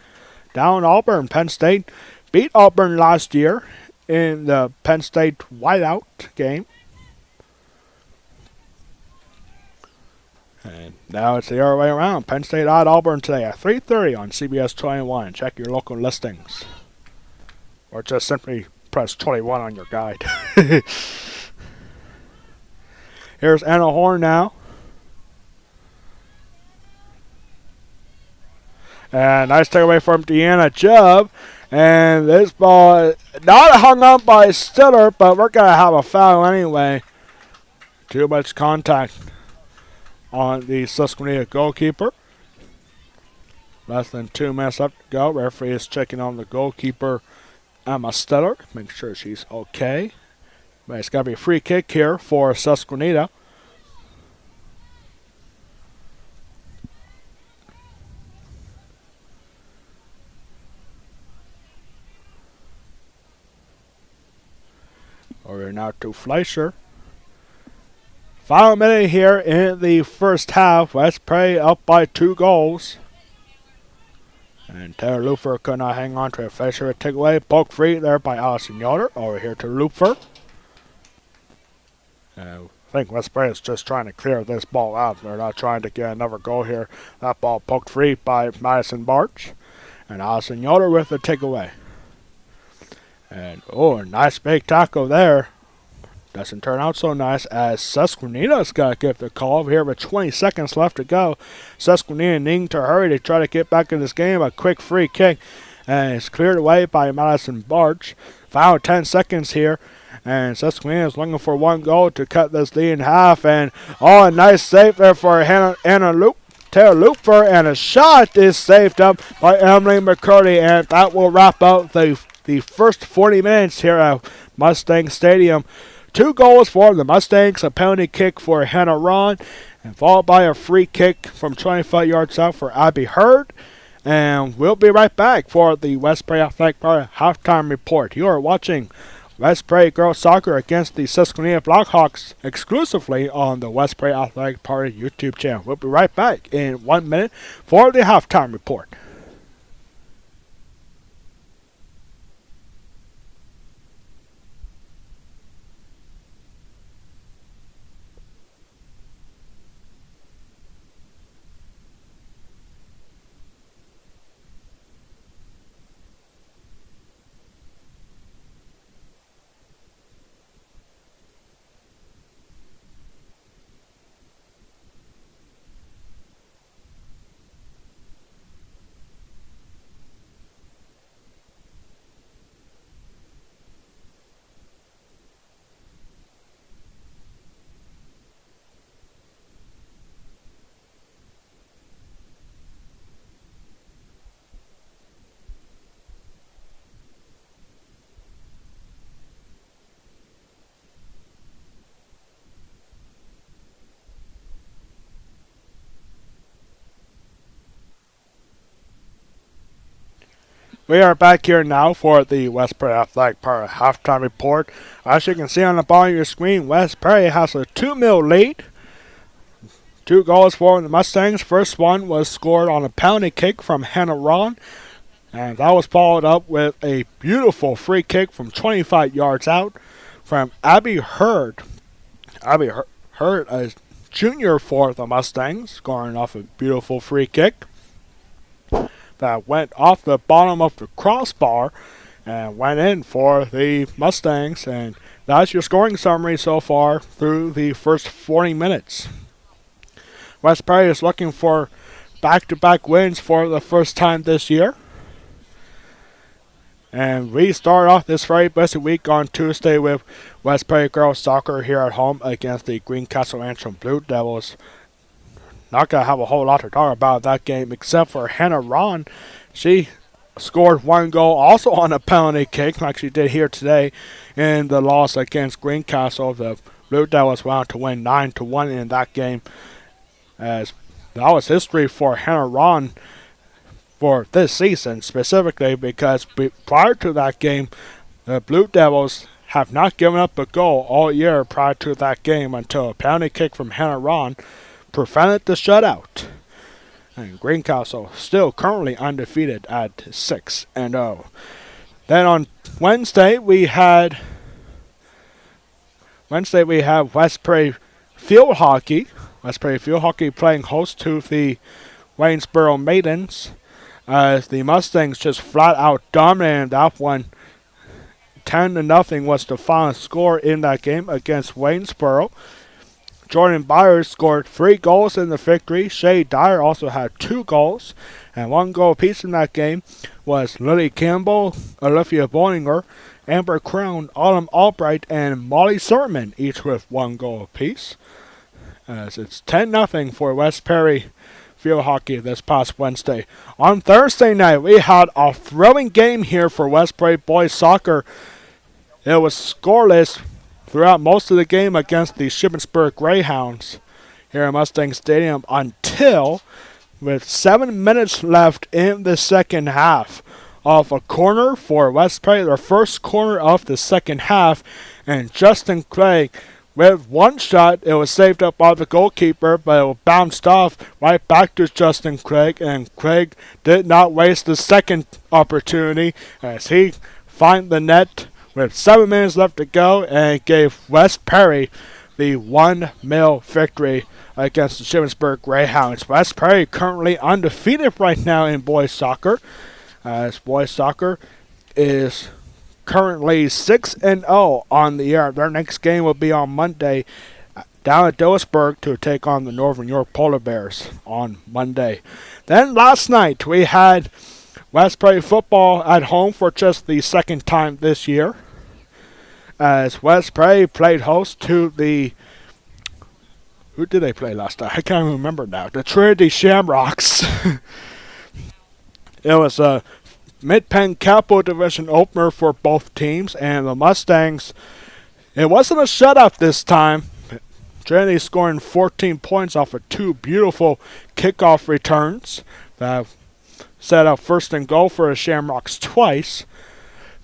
Down Auburn, Penn State beat Auburn last year in the Penn State whiteout game. And now it's the other way around. Penn State at Auburn today at 3:30 on CBS 21. Check your local listings. Or just simply press 21 on your guide. Here's Anna Horn now. And nice takeaway from Deanna Chubb. And this ball not hung up by Stiller, but we're going to have a foul anyway. Too much contact on the Susquenita goalkeeper. Less than 2 minutes left to go. Referee is checking on the goalkeeper, Emma Stiller. Make sure she's okay. But it's got to be a free kick here for Susquenita. Over now to Fleischer. Final minute here in the first half. West Perry up by 2 goals. And Taylor Lupfer could not hang on to it. Fleischer would take away. Poke free there by Allison Yoder. Over here to Lupfer. I think West Perry is just trying to clear this ball out. They're not trying to get another goal here. That ball poked free by Madison Barch. And Allison Yoder with the takeaway. And, oh, a nice big tackle there. Doesn't turn out so nice as Susquenita's got to get the call over here with 20 seconds left to go. Susquenita needing to hurry to try to get back in this game. A quick free kick. And it's cleared away by Madison Barch. Final 10 seconds here. And Susquenita is looking for 1 goal to cut this lead in half. And, oh, a nice save there for Taylor Lupfer. And a shot is saved up by Emily McCurdy. And that will wrap up the first 40 minutes here at Mustang Stadium. 2 goals for the Mustangs, a penalty kick for Hannah Ron, and followed by a free kick from 25 yards out for Abby Hurd. And we'll be right back for the West Perry Athletic Party halftime report. You are watching West Perry Girls Soccer against the Susquenita Blackhawks exclusively on the West Perry Athletic Party YouTube channel. We'll be right back in 1 minute for the halftime report. We are back here now for the West Perry Athletic Party halftime report. As you can see on the bottom of your screen, West Perry has a 2-0 lead. 2 goals for the Mustangs. First one was scored on a penalty kick from Hannah Ron. And that was followed up with a beautiful free kick from 25 yards out from Abby Hurd. Abby Hurd, a junior for the Mustangs, scoring off a beautiful free kick that went off the bottom of the crossbar and went in for the Mustangs. And that's your scoring summary so far through the first 40 minutes. West Prairie is looking for back-to-back wins for the first time this year. And we start off this very busy week on Tuesday with West Prairie girls soccer here at home against the Greencastle Antrim Blue Devils. Not going to have a whole lot to talk about that game except for Hannah Ron. She scored one goal also on a penalty kick like she did here today in the loss against Greencastle. The Blue Devils went on to win 9-1 in that game, as that was history for Hannah Ron for this season specifically, because prior to that game, the Blue Devils have not given up a goal all year prior to that game until a penalty kick from Hannah Ron prevented the shutout. And Greencastle still currently undefeated at 6-0. Then on Wednesday we have West Prairie Field Hockey. West Prairie Field Hockey playing host to the Waynesboro Maidens, as the Mustangs just flat out dominated that one. 10-0 was the final score in that game against Waynesboro. Jordan Byers scored 3 goals in the victory. Shay Dyer also had 2 goals, and 1 goal apiece in that game was Lily Campbell, Olivia Boninger, Amber Crown, Autumn Albright, and Molly Sermon, each with 1 goal apiece. As it's 10-0 for West Prairie Field Hockey this past Wednesday. On Thursday night, we had a thrilling game here for West Prairie boys soccer. It was scoreless throughout most of the game against the Shippensburg Greyhounds here at Mustang Stadium until, with 7 minutes left in the second half, off a corner for West Prairie, their first corner of the second half, and Justin Craig, with one shot, it was saved up by the goalkeeper, but it bounced off right back to Justin Craig, and Craig did not waste the second opportunity as he found the net with 7 minutes left to go and gave West Prairie the 1-0 victory against the Shippensburg Greyhounds. West Prairie currently undefeated right now in boys soccer, as boys soccer is currently 6-0 on the year. Their next game will be on Monday down at Dillsburg to take on the Northern York Polar Bears on Monday. Then last night we had West Prairie football at home for just the second time this year, as West Prairie played host to the... Who did they play last night? I can't remember now. The Trinity Shamrocks. It was a Mid-Penn Capital Division opener for both teams, and the Mustangs, it wasn't a shutout this time. Trinity scoring 14 points off of 2 beautiful kickoff returns that set up first and goal for the Shamrocks twice.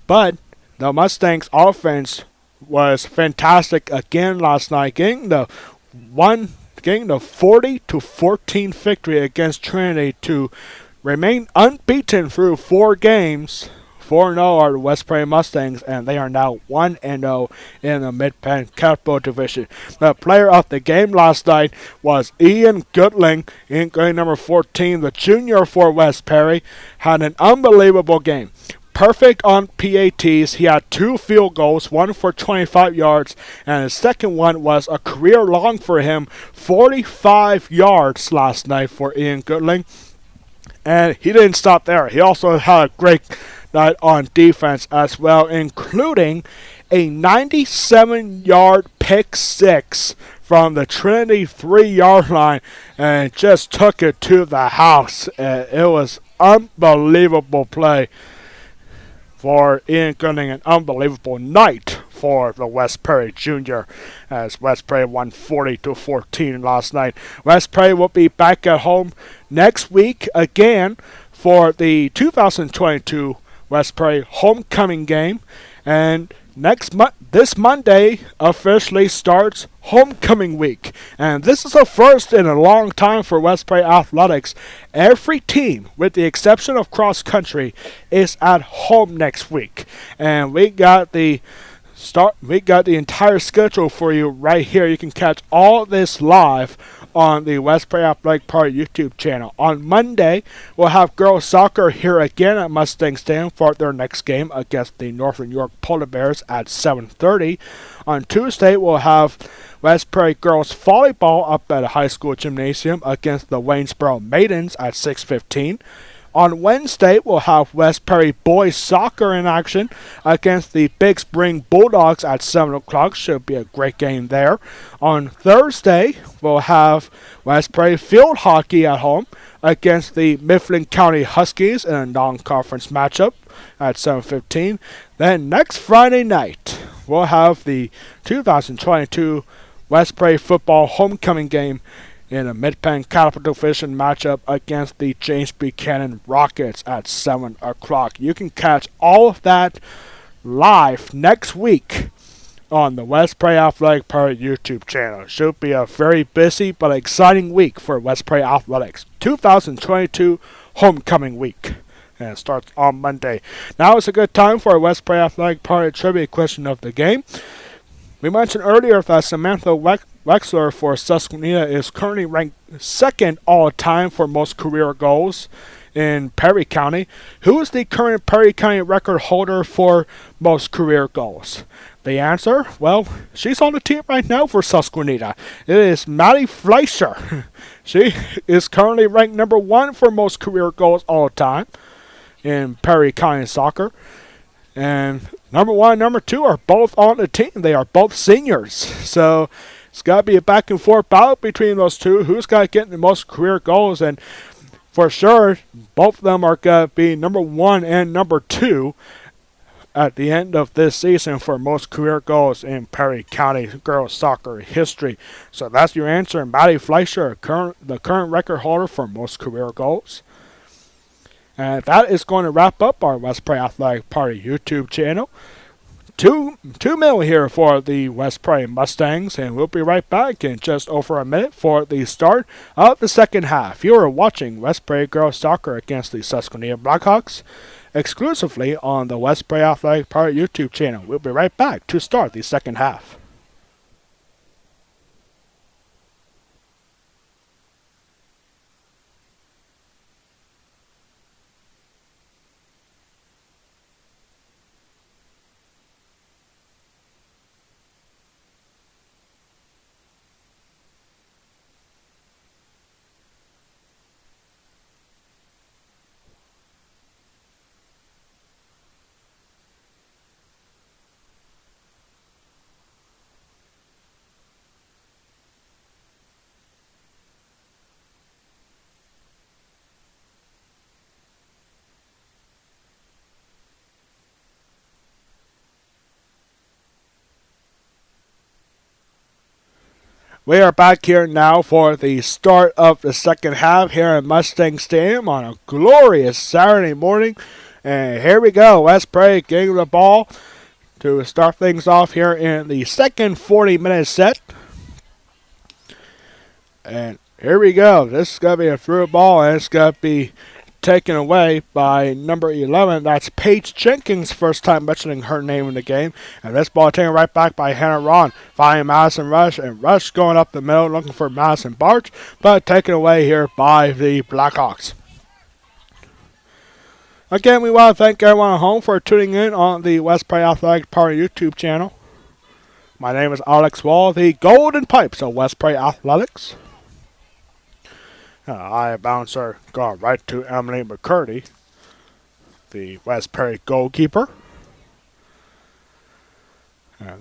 But the Mustangs offense was fantastic again last night, getting the 40-14 victory against Trinity to remain unbeaten through 4 games. 4-0 are the West Prairie Mustangs, and they are now 1-0 in the Mid-Penn Capital Division. The player of the game last night was Ian Goodling, in game number 14, the junior for West Prairie. Had an unbelievable game. Perfect on PATs. He had 2 field goals, one for 25 yards, and his second one was a career long for him, 45 yards last night for Ian Goodling. And he didn't stop there. He also had a great night on defense as well, including a 97-yard pick 6 from the Trinity 3-yard line, and just took it to the house. It was unbelievable play for Ian Gooding, an unbelievable night for the West Prairie Junior, as West Prairie won 40-14 last night. West Prairie will be back at home next week again for the 2022 West Prairie homecoming game, and this Monday officially starts homecoming week, and this is a first in a long time for West Prairie athletics. Every team, with the exception of cross country, is at home next week, and we got the We got the entire schedule for you right here. You can catch all this live on the West Prairie Athletic Park YouTube channel. On Monday, we'll have girls soccer here again at Mustang Stadium for their next game against the Northern York Polar Bears at 7:30. On Tuesday, we'll have West Prairie girls volleyball up at a high school gymnasium against the Waynesboro Maidens at 6:15. On Wednesday, we'll have West Prairie boys soccer in action against the Big Spring Bulldogs at 7 o'clock. Should be a great game there. On Thursday, we'll have West Prairie field hockey at home against the Mifflin County Huskies in a non-conference matchup at 7:15. Then next Friday night, we'll have the 2022 West Prairie football homecoming game in a Mid-Penn Capital Division matchup against the James Buchanan Rockets at 7 o'clock. You can catch all of that live next week on the West Prairie Athletic Park YouTube channel. It should be a very busy but exciting week for West Prairie Athletics. 2022 homecoming week. And it starts on Monday. Now is a good time for a West Prairie Athletic Park trivia question of the game. We mentioned earlier that Samantha Wexler for Susquenita is currently ranked second all-time for most career goals in Perry County. Who is the current Perry County record holder for most career goals? The answer? Well, she's on the team right now for Susquenita. It is Maddie Fleischer. She is currently ranked number 1 for most career goals all time in Perry County soccer. And number 1 and number 2 are both on the team. They are both seniors. So it's got to be a back and forth battle between those two. Who's got to get the most career goals? And for sure, both of them are going to be number 1 and number 2 at the end of this season for most career goals in Perry County girls soccer history. So that's your answer. Maddie Fleischer, the current record holder for most career goals. And that is going to wrap up our West Prairie Athletic Party YouTube channel. 2 mil here for the West Prairie Mustangs, and we'll be right back in just over a minute for the start of the second half. You are watching West Prairie girls soccer against the Susquenita Blackhawks exclusively on the West Prairie Athletic Party YouTube channel. We'll be right back to start the second half. We are back here now for the start of the second half here at Mustang Stadium on a glorious Saturday morning. And here we go. West Prairie getting the ball to start things off here in the second 40-minute set. And here we go. This is going to be a through ball, and it's going to be taken away by number 11. That's Paige Jenkins, first time mentioning her name in the game. And this ball taken right back by Hannah Ron, finding Madison Rush, and Rush going up the middle looking for Madison Barch, but taken away here by the Blackhawks. Again, we want to thank everyone at home for tuning in on the West Prairie Athletic Party YouTube channel. My name is Alex Wall, the Golden Pipes of West Prairie Athletics. I bouncer gone right to Emily McCurdy, the West Prairie goalkeeper.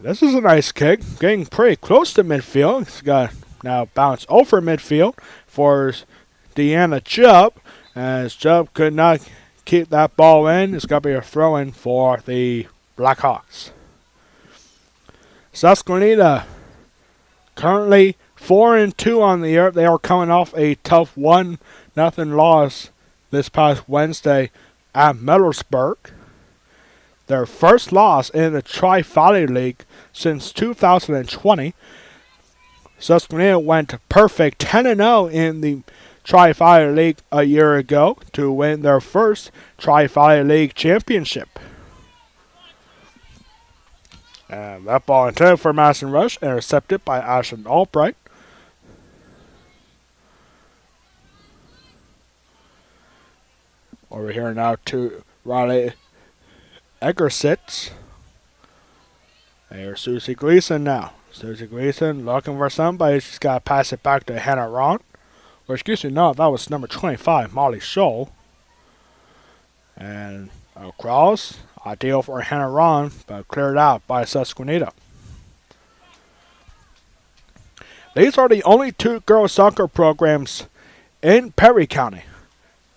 This is a nice kick, getting pretty close to midfield. It's got now bounce over midfield for Deanna Chubb, as Chubb could not keep that ball in. It's going to be a throw-in for the Blackhawks. Susquenita currently 4-2 on the year. They are coming off a tough 1-0 loss this past Wednesday at Middlesburg. Their first loss in the Tri-Valley League since 2020. Susquenita went perfect 10-0 in the Tri-Valley League a year ago to win their first Tri-Valley League championship. And that ball intended for Madison Rush, intercepted by Ashton Albright. Over here now to Riley Eggersitz. There's Susie Gleason now. Susie Gleason looking for somebody. She's got to pass it back to Hannah Ron. Or excuse me, no, that was number 25, Molly Scholl. And across, ideal for Hannah Ron, but cleared out by Susquenita. These are the only two girls soccer programs in Perry County,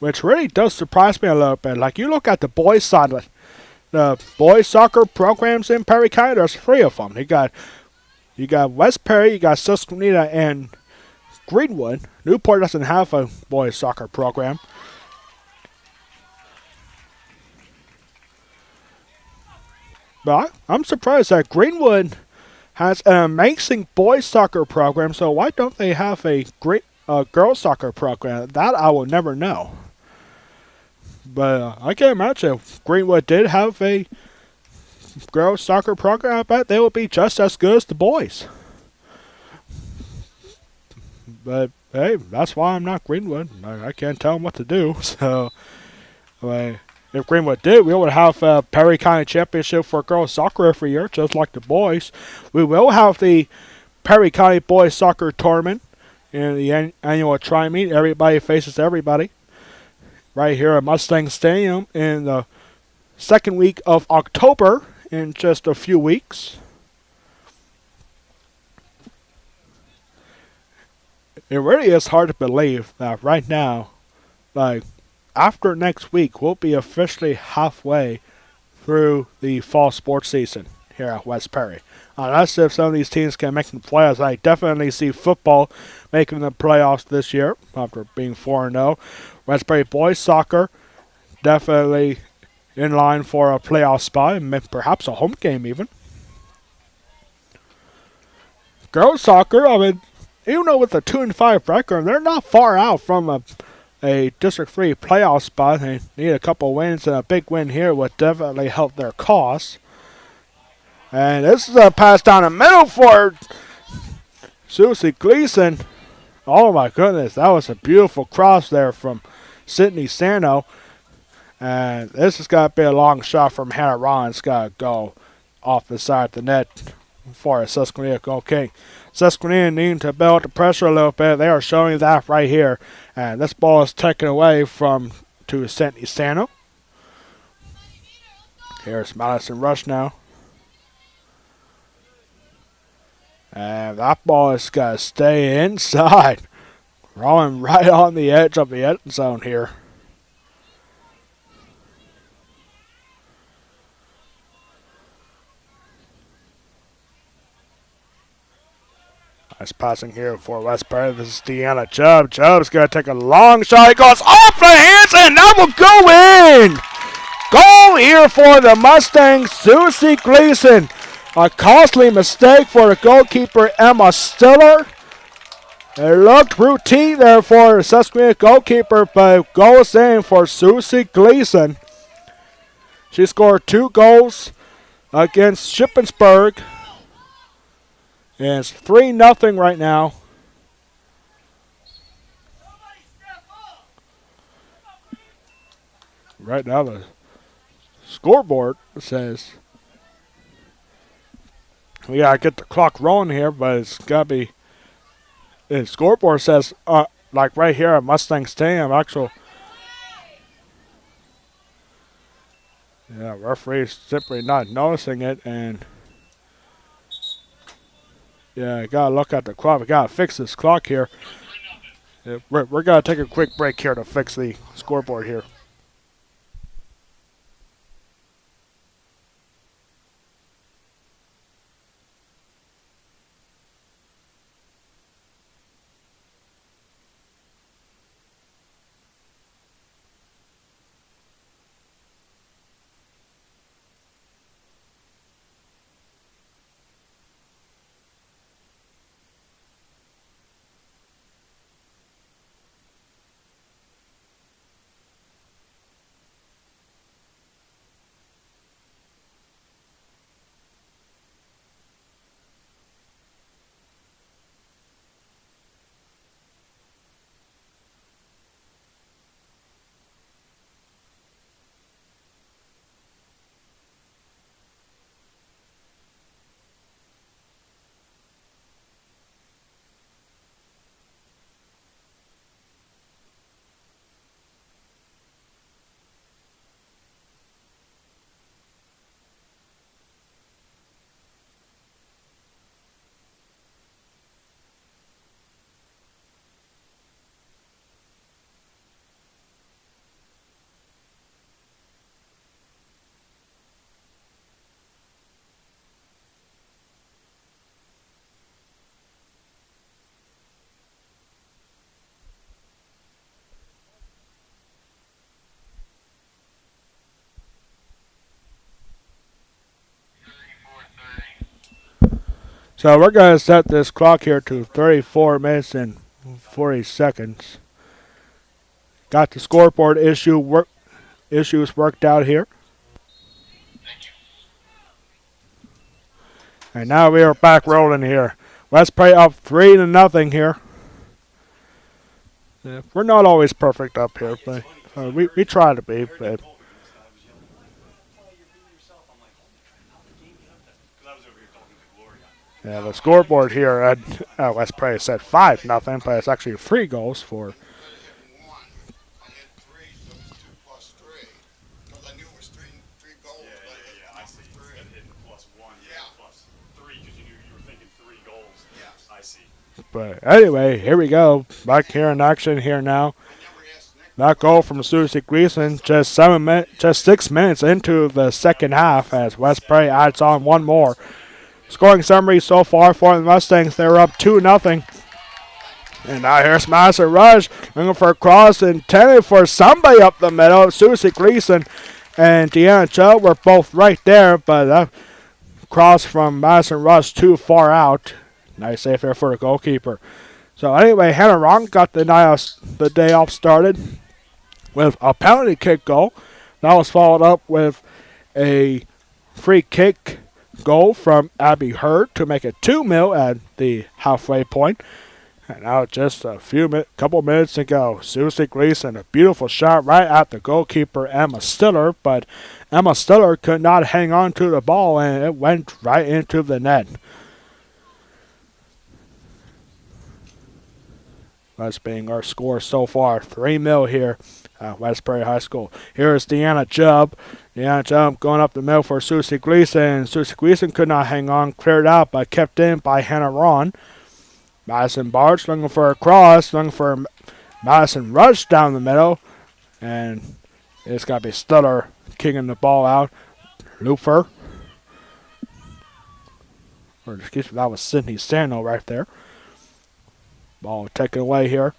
which really does surprise me a little bit. Like, you look at the boys' side, the boys soccer programs in Perry County, there's three of them. You got West Perry, you got Susquenita, and Greenwood. Newport doesn't have a boys soccer program. But I'm surprised that Greenwood has an amazing boys soccer program, so why don't they have a great girls soccer program? That I will never know. But I can imagine if Greenwood did have a girls soccer program, I bet they would be just as good as the boys. But hey, that's why I'm not Greenwood. I can't tell them what to do. So, if Greenwood did, we would have a Perry County Championship for girls soccer every year, just like the boys. We will have the Perry County Boys Soccer Tournament in the annual tri-meet. Everybody faces everybody. Right here at Mustang Stadium in the second week of October in just a few weeks. It really is hard to believe that right now, like, after next week, we'll be officially halfway through the fall sports season here at West Perry. Unless if some of these teams can make the playoffs, I definitely see football making the playoffs this year after being 4-0. West Perry boys soccer definitely in line for a playoff spot and perhaps a home game even. Girls soccer, I mean, even though with a 2-5 record, they're not far out from a District 3 playoff spot. They need a couple wins, and a big win here would definitely help their cause. And this is a pass down the middle for Susie Gleason. Oh my goodness, that was a beautiful cross there from Sydney Sano. And this has got to be a long shot from Hannah Ron. It's got to go off the side of the net for a Susquenita goal king. Susquenita needing to build the pressure a little bit. They are showing that right here. And this ball is taken away to Sydney Sano. Here's Madison Rush now. And that ball is got to stay inside. Rolling right on the edge of the end zone here. Nice passing here for West Perry. This is Deanna Chubb. Chubb's going to take a long shot. It goes off the hands, and that will go in. Goal here for the Mustangs. Susie Gleason. A costly mistake for the goalkeeper, Emma Stiller. It looked routine there for the Susquehanna goalkeeper, but goes in for Susie Gleason. She scored 2 goals against Shippensburg. And it's 3-0 right now. Right now the scoreboard says we gotta get the clock rolling here, but it's gotta be. The scoreboard says, like right here at Mustang Stadium, actual. Yeah, referee's simply not noticing it, and yeah, you gotta look at the clock. We gotta fix this clock here. Yeah, we're gonna take a quick break here to fix the scoreboard here. So we're going to set this clock here to 34 minutes and 40 seconds. Got the scoreboard issues worked out here. And now we are back rolling here. West Prairie up 3-0 here. Yeah, we're not always perfect up here, but we try to be. But yeah, the scoreboard here at West Prairie said 5-0, but it's actually 3 goals for. But anyway, here we go. Back here in action here now. That goal from Susie Gleason just 6 minutes into the second half as West Prairie adds on one more. Scoring summary so far for the Mustangs, they're up 2-0. And now here's Madison Rush looking for a cross intended for somebody up the middle. Susie Gleason and Deanna Chubb were both right there, but that cross from Madison Rush too far out. Nice save there for the goalkeeper. So anyway, Hannah Ron got the day off started with a penalty kick goal. That was followed up with a free kick goal from Abby Hurd to make it 2-0 at the halfway point. And now just couple minutes to go. Susie Gleason, a beautiful shot right at the goalkeeper, Emma Stiller, but Emma Stiller could not hang on to the ball and it went right into the net. That's being our score so far. 3-0 here at West Prairie High School. Here is Deanna Chubb. Deanna Chubb going up the middle for Susie Gleason. Susie Gleason could not hang on, cleared out, but kept in by Hannah Ron. Madison Barch looking for a cross, looking for Madison Rush down the middle. And it's got to be Stiller kicking the ball out. Looper. Or excuse me, that was Sydney Sano right there. Ball taken away here.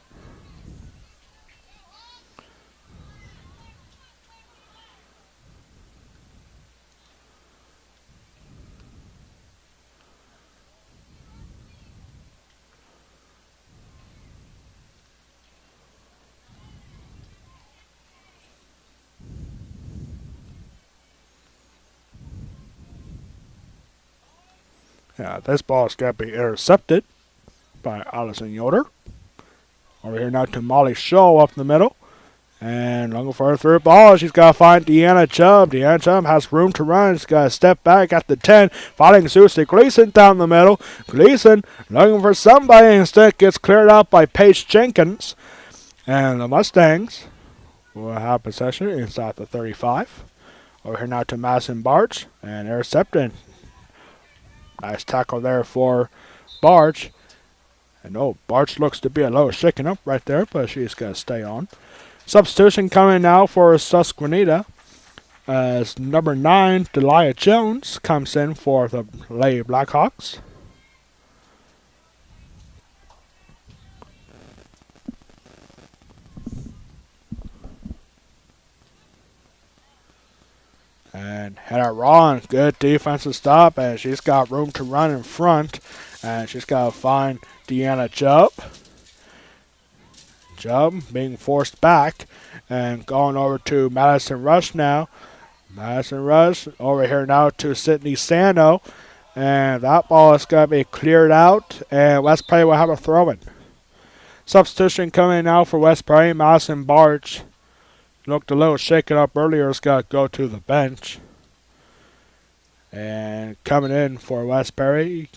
Yeah, this ball is going to be intercepted by Allison Yoder. Over here now to Molly Shaw up the middle. And looking for her third ball. She's got to find Deanna Chubb. Deanna Chubb has room to run. She's got to step back at the 10. Fighting Susie Gleason down the middle. Gleason looking for somebody. Instead gets cleared out by Paige Jenkins. And the Mustangs will have possession inside the 35. Over here now to Madison Barch. And intercepted. Nice tackle there for Barch. And Barch looks to be a little shaken up right there, but she's going to stay on. Substitution coming now for Susquenita as number 9, Delia Jones, comes in for the Lady Blackhawks. And Hannah Ron, good defensive stop, and she's got room to run in front. And she's got to find Deanna Chubb. Chubb being forced back and going over to Madison Rush now. Madison Rush over here now to Sydney Sano. And that ball is going to be cleared out, and West Prairie will have a throw-in. Substitution coming now for West Prairie. Madison Barch looked a little shaken up earlier. It's got to go to the bench. And coming in for West Prairie,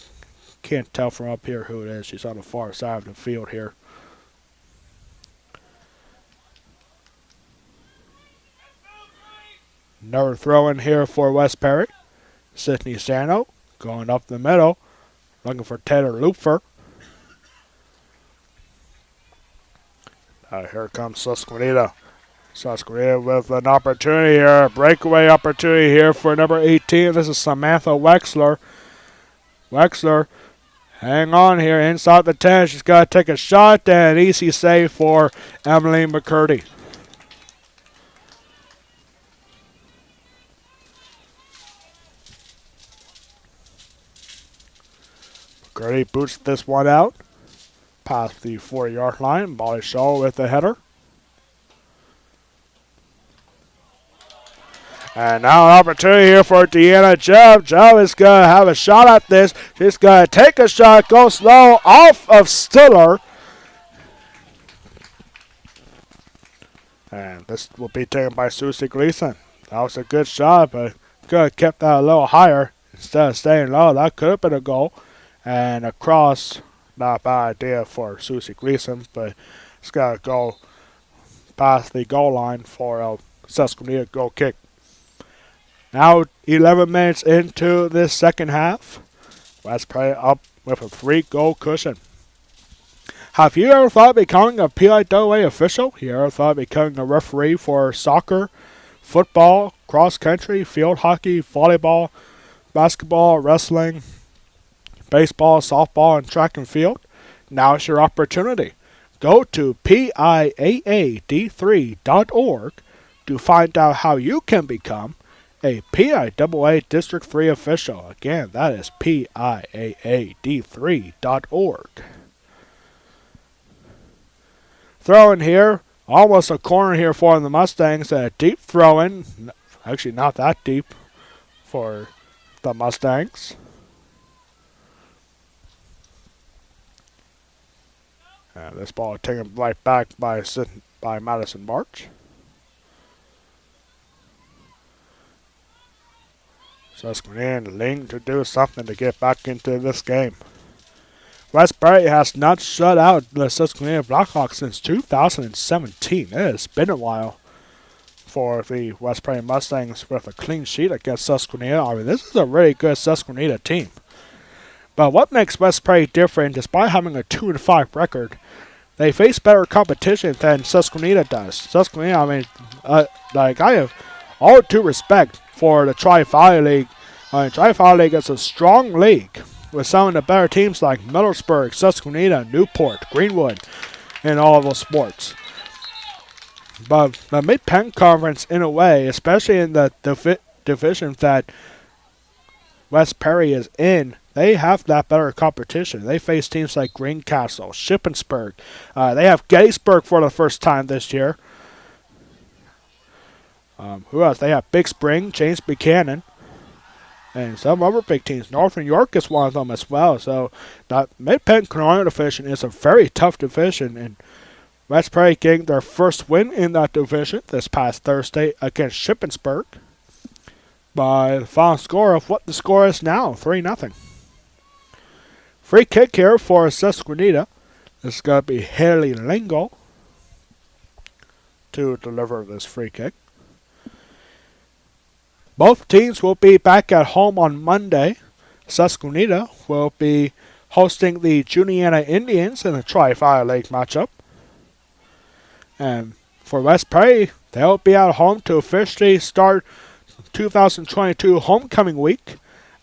can't tell from up here who it is. She's on the far side of the field here. Another throw in here for West Prairie. Sydney Sano going up the middle, looking for Taylor Lupfer. Here comes Susquenita. Susquenita with an opportunity here, a breakaway opportunity here for number 18. This is Samantha Wexler. Wexler, hang on here inside the 10. She's got to take a shot, and easy save for Emily McCurdy. Gurley boots this one out past the 4-yard line. Molly Shaw with the header. And now an opportunity here for Deanna Jebb. Jebb is going to have a shot at this. She's going to take a shot, go slow off of Stiller. And this will be taken by Susie Gleason. That was a good shot, but could have kept that a little higher instead of staying low. That could have been a goal. And a cross, not a bad idea for Susie Gleason, but it's got to go past the goal line for a Susquenita goal kick. Now 11 minutes into this second half. West Prairie up with a 3-goal cushion. Have you ever thought of becoming a PIAA official? You ever thought of becoming a referee for soccer, football, cross country, field hockey, volleyball, basketball, wrestling, baseball, softball, and track and field? Now's your opportunity. Go to PIAAD3.org to find out how you can become a PIAA District 3 official. Again, that is PIAAD3.org. Throw in here, almost a corner here for the Mustangs, and a deep throw in. Actually, not that deep for the Mustangs. And this ball is taken right back by Madison March. Susquenita needing to do something to get back into this game. West Prairie has not shut out the Susquenita Blackhawks since 2017. It has been a while for the West Prairie Mustangs with a clean sheet against Susquenita. I mean, this is a really good Susquenita team. But what makes West Prairie different, despite having a 2-5 record, they face better competition than Susquenita does. Susquenita, I mean, I have all due respect for the Tri-Valley League. Tri-Valley League is a strong league with some of the better teams like Middlesburg, Susquenita, Newport, Greenwood, and all of those sports. But the Mid-Penn Conference, in a way, especially in the division that West Prairie is in, they have that better competition. They face teams like Greencastle, Shippensburg. They have Gettysburg for the first time this year. Who else? They have Big Spring, James Buchanan, and some other big teams. Northern York is one of them as well. So that Mid-Penn Colonial division is a very tough division, and West Prairie getting their first win in that division this past Thursday against Shippensburg by the final score of what the score is now, 3-0. Free kick here for Susquenita. This is going to be Haley Lingo to deliver this free kick. Both teams will be back at home on Monday. Susquenita will be hosting the Juniata Indians in a Tri-Valley League matchup. And for West Prairie, they'll be at home to officially start 2022 homecoming week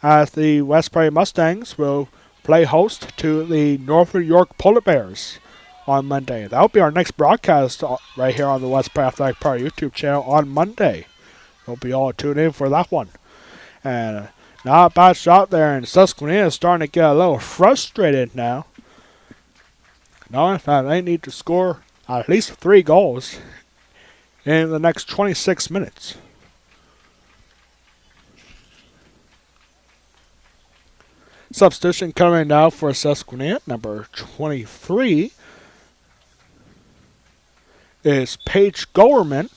as the West Prairie Mustangs will play host to the Northern York Polar Bears on Monday. That'll be our next broadcast right here on the West Prairie Athletic Park YouTube channel on Monday. We'll be all tuned in for that one. And not a bad shot there, and Susquenita is starting to get a little frustrated now, knowing that they need to score at least 3 goals in the next 26 minutes. Substitution coming now for Susquenita, number 23, is Paige Gowerman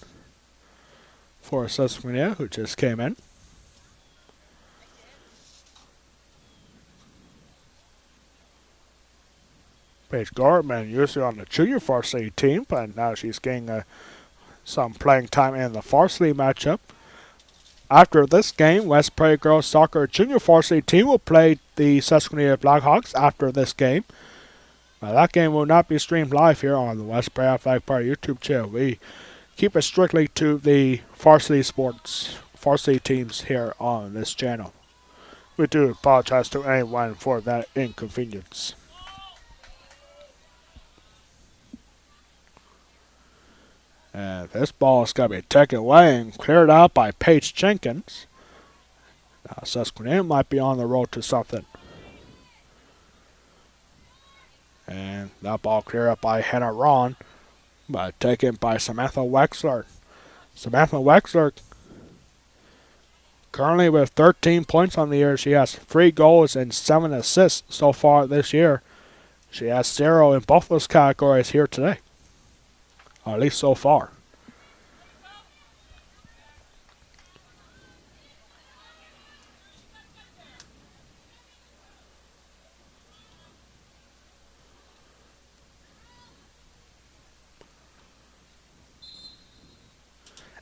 for Susquenita, who just came in. Paige Gowerman usually on the junior varsity team, but now she's getting some playing time in the varsity matchup. After this game, West Prairie Girls Soccer Junior Varsity team will play the Susquenita Blackhawks after this game. Now, that game will not be streamed live here on the West Prairie Athletic Park YouTube channel. We keep it strictly to the varsity sports, varsity teams here on this channel. We do apologize to anyone for that inconvenience. And this ball is going to be taken away and cleared out by Paige Jenkins. Now Susquenita might be on the road to something. And that ball cleared up by Hannah Ron, but taken by Samantha Wexler. Samantha Wexler currently with 13 points on the year. She has 3 goals and 7 assists so far this year. She has 0 in both those categories here today, at least so far.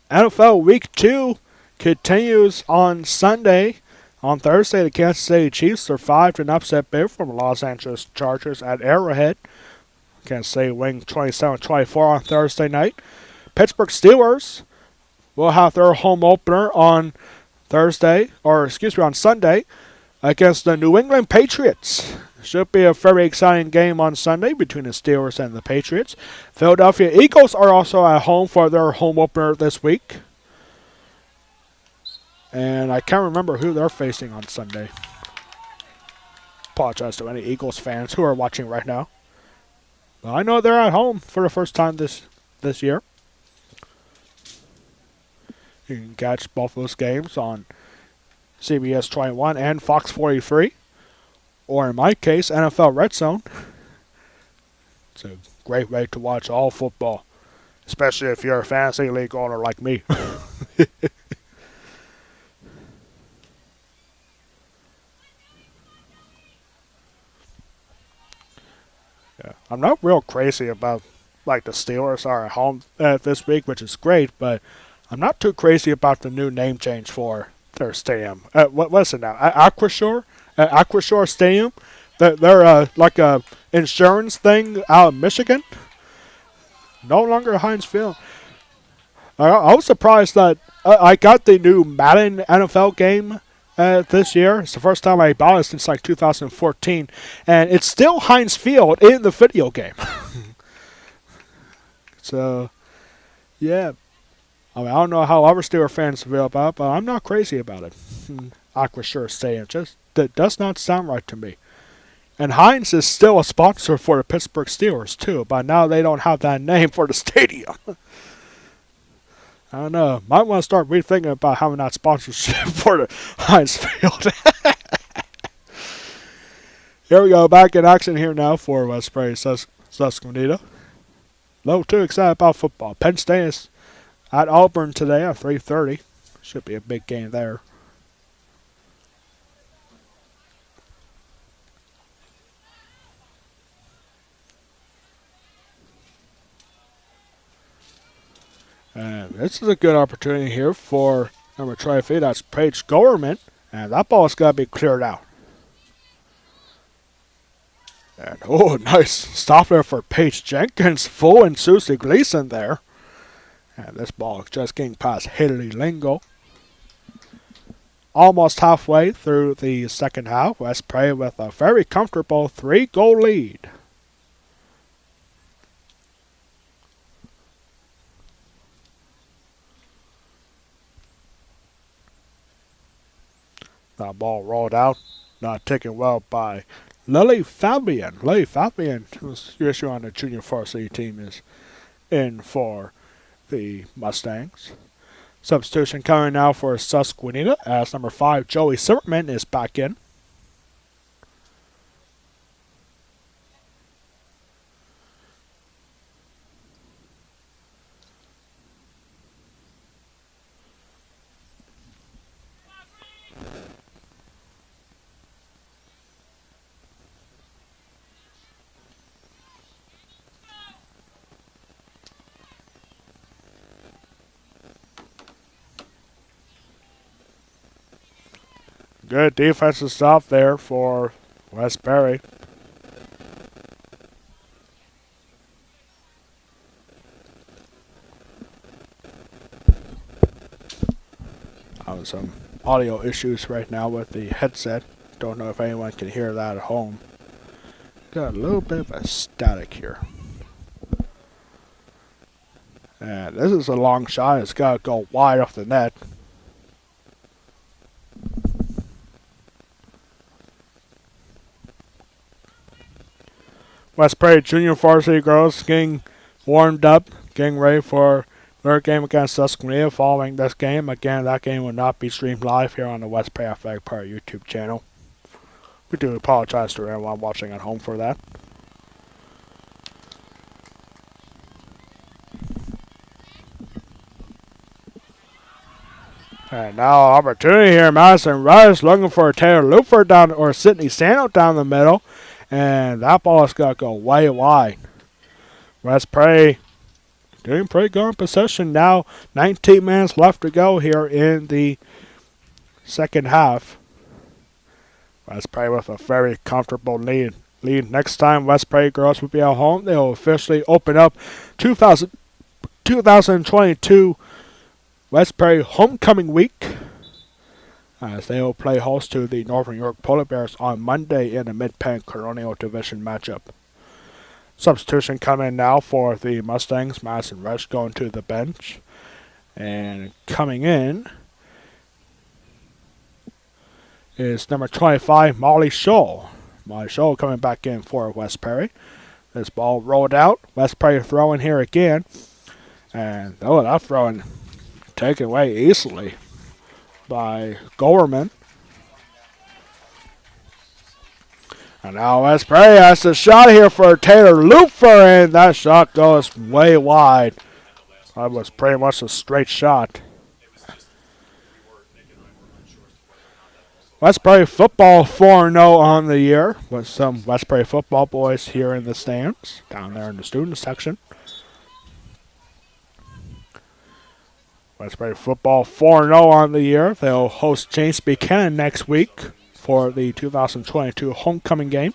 NFL Week 2 continues on Sunday. On Thursday, the Kansas City Chiefs survived an upset bid from the Los Angeles Chargers at Arrowhead. Kansas City winning 27-24 on Thursday night. Pittsburgh Steelers will have their home opener on on Sunday against the New England Patriots. Should be a very exciting game on Sunday between the Steelers and the Patriots. Philadelphia Eagles are also at home for their home opener this week. And I can't remember who they're facing on Sunday. Apologize to any Eagles fans who are watching right now. But I know they're at home for the first time this year. You can catch both those games on CBS 21 and Fox 43. Or in my case, NFL Red Zone. It's a great way to watch all football, especially if you're a fantasy league owner like me. Yeah, I'm not real crazy about like the Steelers are at home this week, which is great, but I'm not too crazy about the new name change for their stadium. What is it now? Aquashore Stadium. They're like a insurance thing out of Michigan. No longer Heinz Field. I was surprised that I got the new Madden NFL game this year. It's the first time I bought it since like 2014, and it's still Heinz Field in the video game. So, yeah. I don't know how other Steelers fans feel about it, but I'm not crazy about it. Aquashore Stadium that does not sound right to me. And Heinz is still a sponsor for the Pittsburgh Steelers too, but now they don't have that name for the stadium. I don't know. Might want to start rethinking about having that sponsorship for the Heinz Field. Here we go, back in action here now for West Prairie Susquenita. A little too excited about football. Penn State is at Auburn today at 3:30. Should be a big game there. And this is a good opportunity here for number 23. That's Paige Gorman. And that ball's got to be cleared out. And, oh, nice stop there for Paige Jenkins. Full and Susie Gleason there. And this ball is just getting past Haley Lingo. Almost halfway through the second half. West Prairie with a very comfortable 3-goal lead. That ball rolled out. Not taken well by Lily Fabian. Lily Fabian, who's usually on the junior varsity team, is in for the Mustangs. Substitution coming now for Susquenita as number 5, Joey Zimmerman, is back in. Good defensive stop there for West Prairie. Having some audio issues right now with the headset. Don't know if anyone can hear that at home. Got a little bit of a static here. And this is a long shot. It's got to go wide off the net. West Prairie Junior Varsity girls getting warmed up, getting ready for their game against Susquenita. Following this game, again, that game will not be streamed live here on the West Prairie Athletic Park YouTube channel. We do apologize to everyone watching at home for that. And now opportunity here, Madison Rice looking for Taylor Lupfer down, or Sydney Sano down the middle. And that ball is going to go way wide. West Prairie doing pretty good in possession now. 19 minutes left to go here in the second half. West Prairie with a very comfortable lead. Next time West Prairie girls will be at home, they will officially open up 2022 West Prairie Homecoming Week, as they will play host to the Northern York Polar Bears on Monday in the Mid-Penn Colonial Division matchup. Substitution coming now for the Mustangs. Madison Rush going to the bench. And coming in is number 25, Molly Scholl. Molly Scholl coming back in for West Prairie. This ball rolled out. West Prairie throwing here again. And that throwing taken away easily by Gorman. And now West Prairie has a shot here for Taylor Lupfer, and that shot goes way wide. That was pretty much a straight shot. West Prairie football 4-0 on the year, with some West Prairie football boys here in the stands, down there in the student section. West Prairie football 4-0 on the year. They'll host James Buchanan next week for the 2022 homecoming game.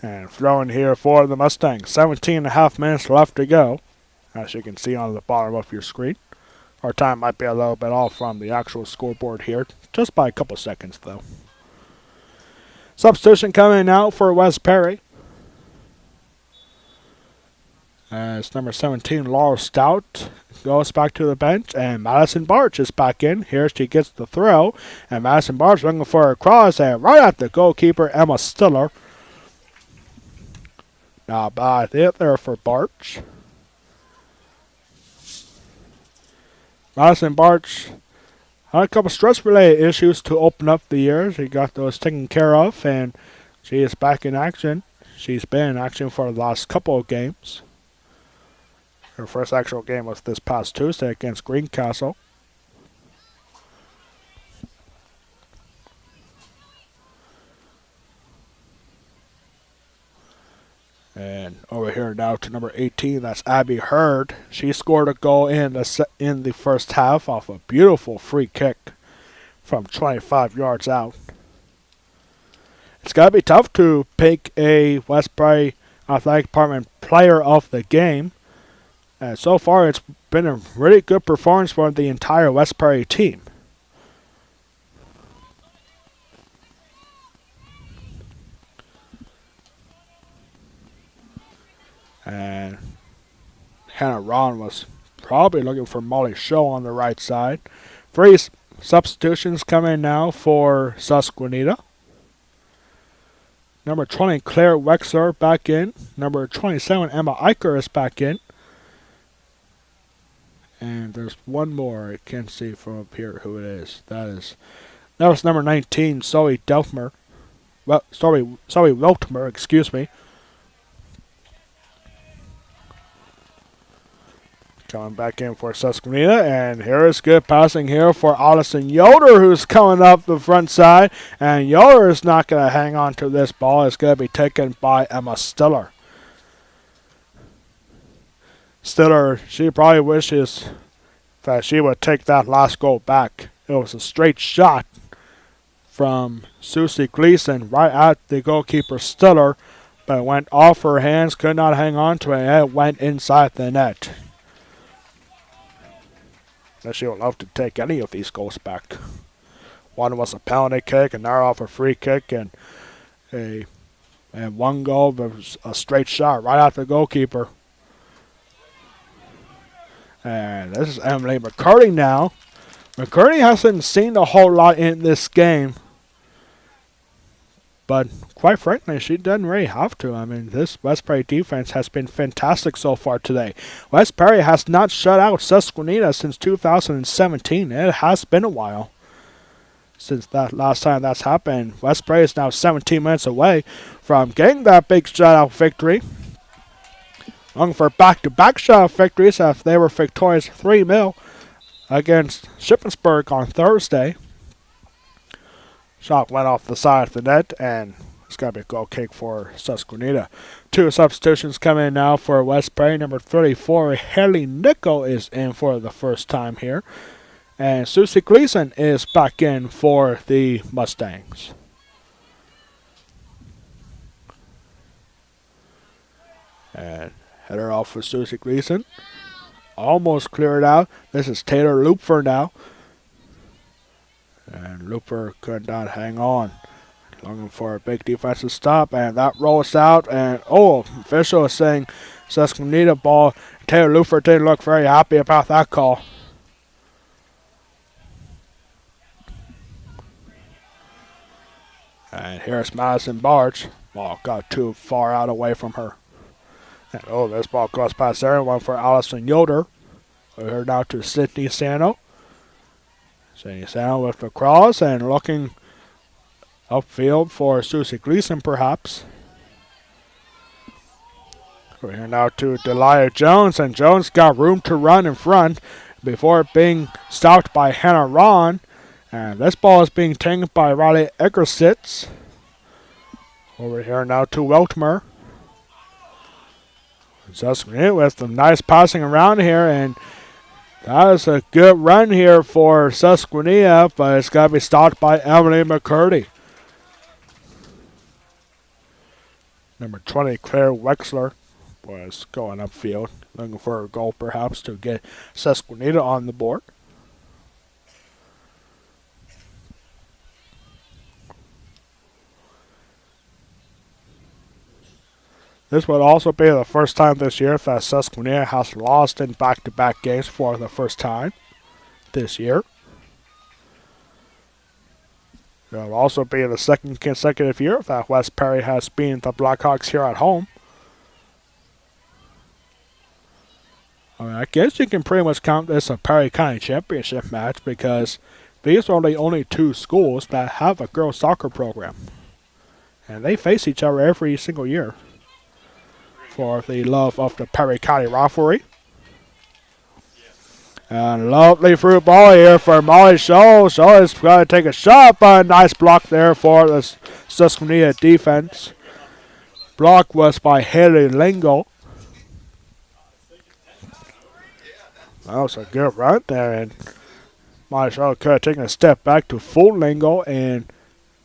And throwing here for the Mustangs. 17.5 minutes left to go, as you can see on the bottom of your screen. Our time might be a little bit off from the actual scoreboard here, just by a couple seconds though. Substitution coming out for West Prairie, as number 17, Laura Stout, goes back to the bench, and Madison Barch is back in. Here she gets the throw, and Madison Barch looking for a cross, and right at the goalkeeper, Emma Stiller. Not bad hit there for Barch. Madison Barch had a couple stress-related issues to open up the year. She got those taken care of, and she is back in action. She's been in action for the last couple of games. Her first actual game was this past Tuesday against Greencastle. And over here now to number 18, that's Abby Hurd. She scored a goal in the first half off a beautiful free kick from 25 yards out. It's got to be tough to pick a West Prairie Athletic Department player of the game. And so far, it's been a really good performance for the entire West Prairie team. And Hannah Ron was probably looking for Molly Show on the right side. 3 substitutions coming now for Susquenita. Number 20, Claire Wexler back in. Number 27, Emma Eicher is back in. And there's one more. I can't see from up here who it is. That was number 19, Zoe Deltmer. Well, Zoe Weltmer, excuse me. Coming back in for Susquenita, and here is good passing here for Allison Yoder, who's coming up the front side, and Yoder is not going to hang on to this ball. It's going to be taken by Emma Stiller. Stiller, she probably wishes that she would take that last goal back. It was a straight shot from Susie Gleason right at the goalkeeper Stiller, but it went off her hands, could not hang on to it, and it went inside the net. She would love to take any of these goals back. One was a penalty kick, another off a free kick, and one goal was a straight shot right at the goalkeeper. And this is Emily McCurdy now. McCurdy hasn't seen a whole lot in this game. But quite frankly, she doesn't really have to. I mean, this West Prairie defense has been fantastic so far today. West Prairie has not shut out Susquenita since 2017. It has been a while since that last time that's happened. West Prairie is now 17 minutes away from getting that big shutout victory. Looking for back-to-back shutout victories as they were victorious 3-0 against Shippensburg on Thursday. Shot went off the side of the net, and it's going to be a goal kick for Susquenita. 2 substitutions come in now for West Prairie. Number 34, Haley Nickel is in for the first time here. And Susie Gleason is back in for the Mustangs. And header off for Susie Gleason. Almost cleared out. This is Taylor Looper now. And Looper could not hang on. Looking for a big defensive stop, and that rolls out. And official is saying Susquenita ball. Taylor Looper didn't look very happy about that call. And here's Madison Barch. Ball got too far out away from her. And this ball goes past everyone for Allison Yoder. We're now to Sydney Sano. Sydney Sano with the cross and looking upfield for Susie Gleason perhaps. We're here now to Delia Jones, and Jones got room to run in front before being stopped by Hannah Ron. And this ball is being taken by Riley Eggersitz. Over here now to Weltmer. Susquenita with some nice passing around here, and that is a good run here for Susquenita, but it's got to be stopped by Emily McCurdy. Number 20, Claire Wexler, was going upfield, looking for a goal perhaps to get Susquenita on the board. This would also be the first time this year that Susquenita has lost in back-to-back games for the first time this year. It will also be the second consecutive year that West Prairie has beaten the Blackhawks here at home. I guess you can pretty much count this a Perry County Championship match because these are the only 2 schools that have a girls soccer program. And they face each other every single year for the love of the Perry County rivalry. And lovely through ball here for Molly Scholl. Scholl is going to take a shot, but a nice block there for the Susquenita defense. Block was by Haley Lingo. That was a good run there, and Molly Scholl could have taken a step back to fool Lingo and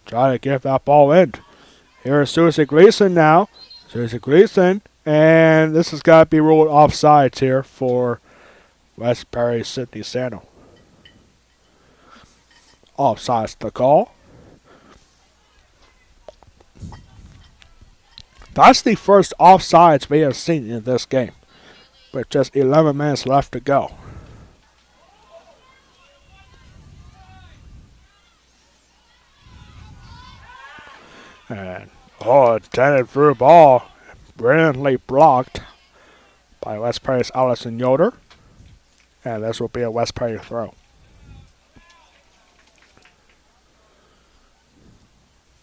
try to get that ball in. Here's Susie Gleason now. Susie Gleason. And this has got to be ruled offsides here for West Prairie Sydney Sano. Offsides the call. That's the first offsides we have seen in this game, with just 11 minutes left to go. And intended through ball. Brilliantly blocked by West Prairie's Allison Yoder. And this will be a West Prairie throw.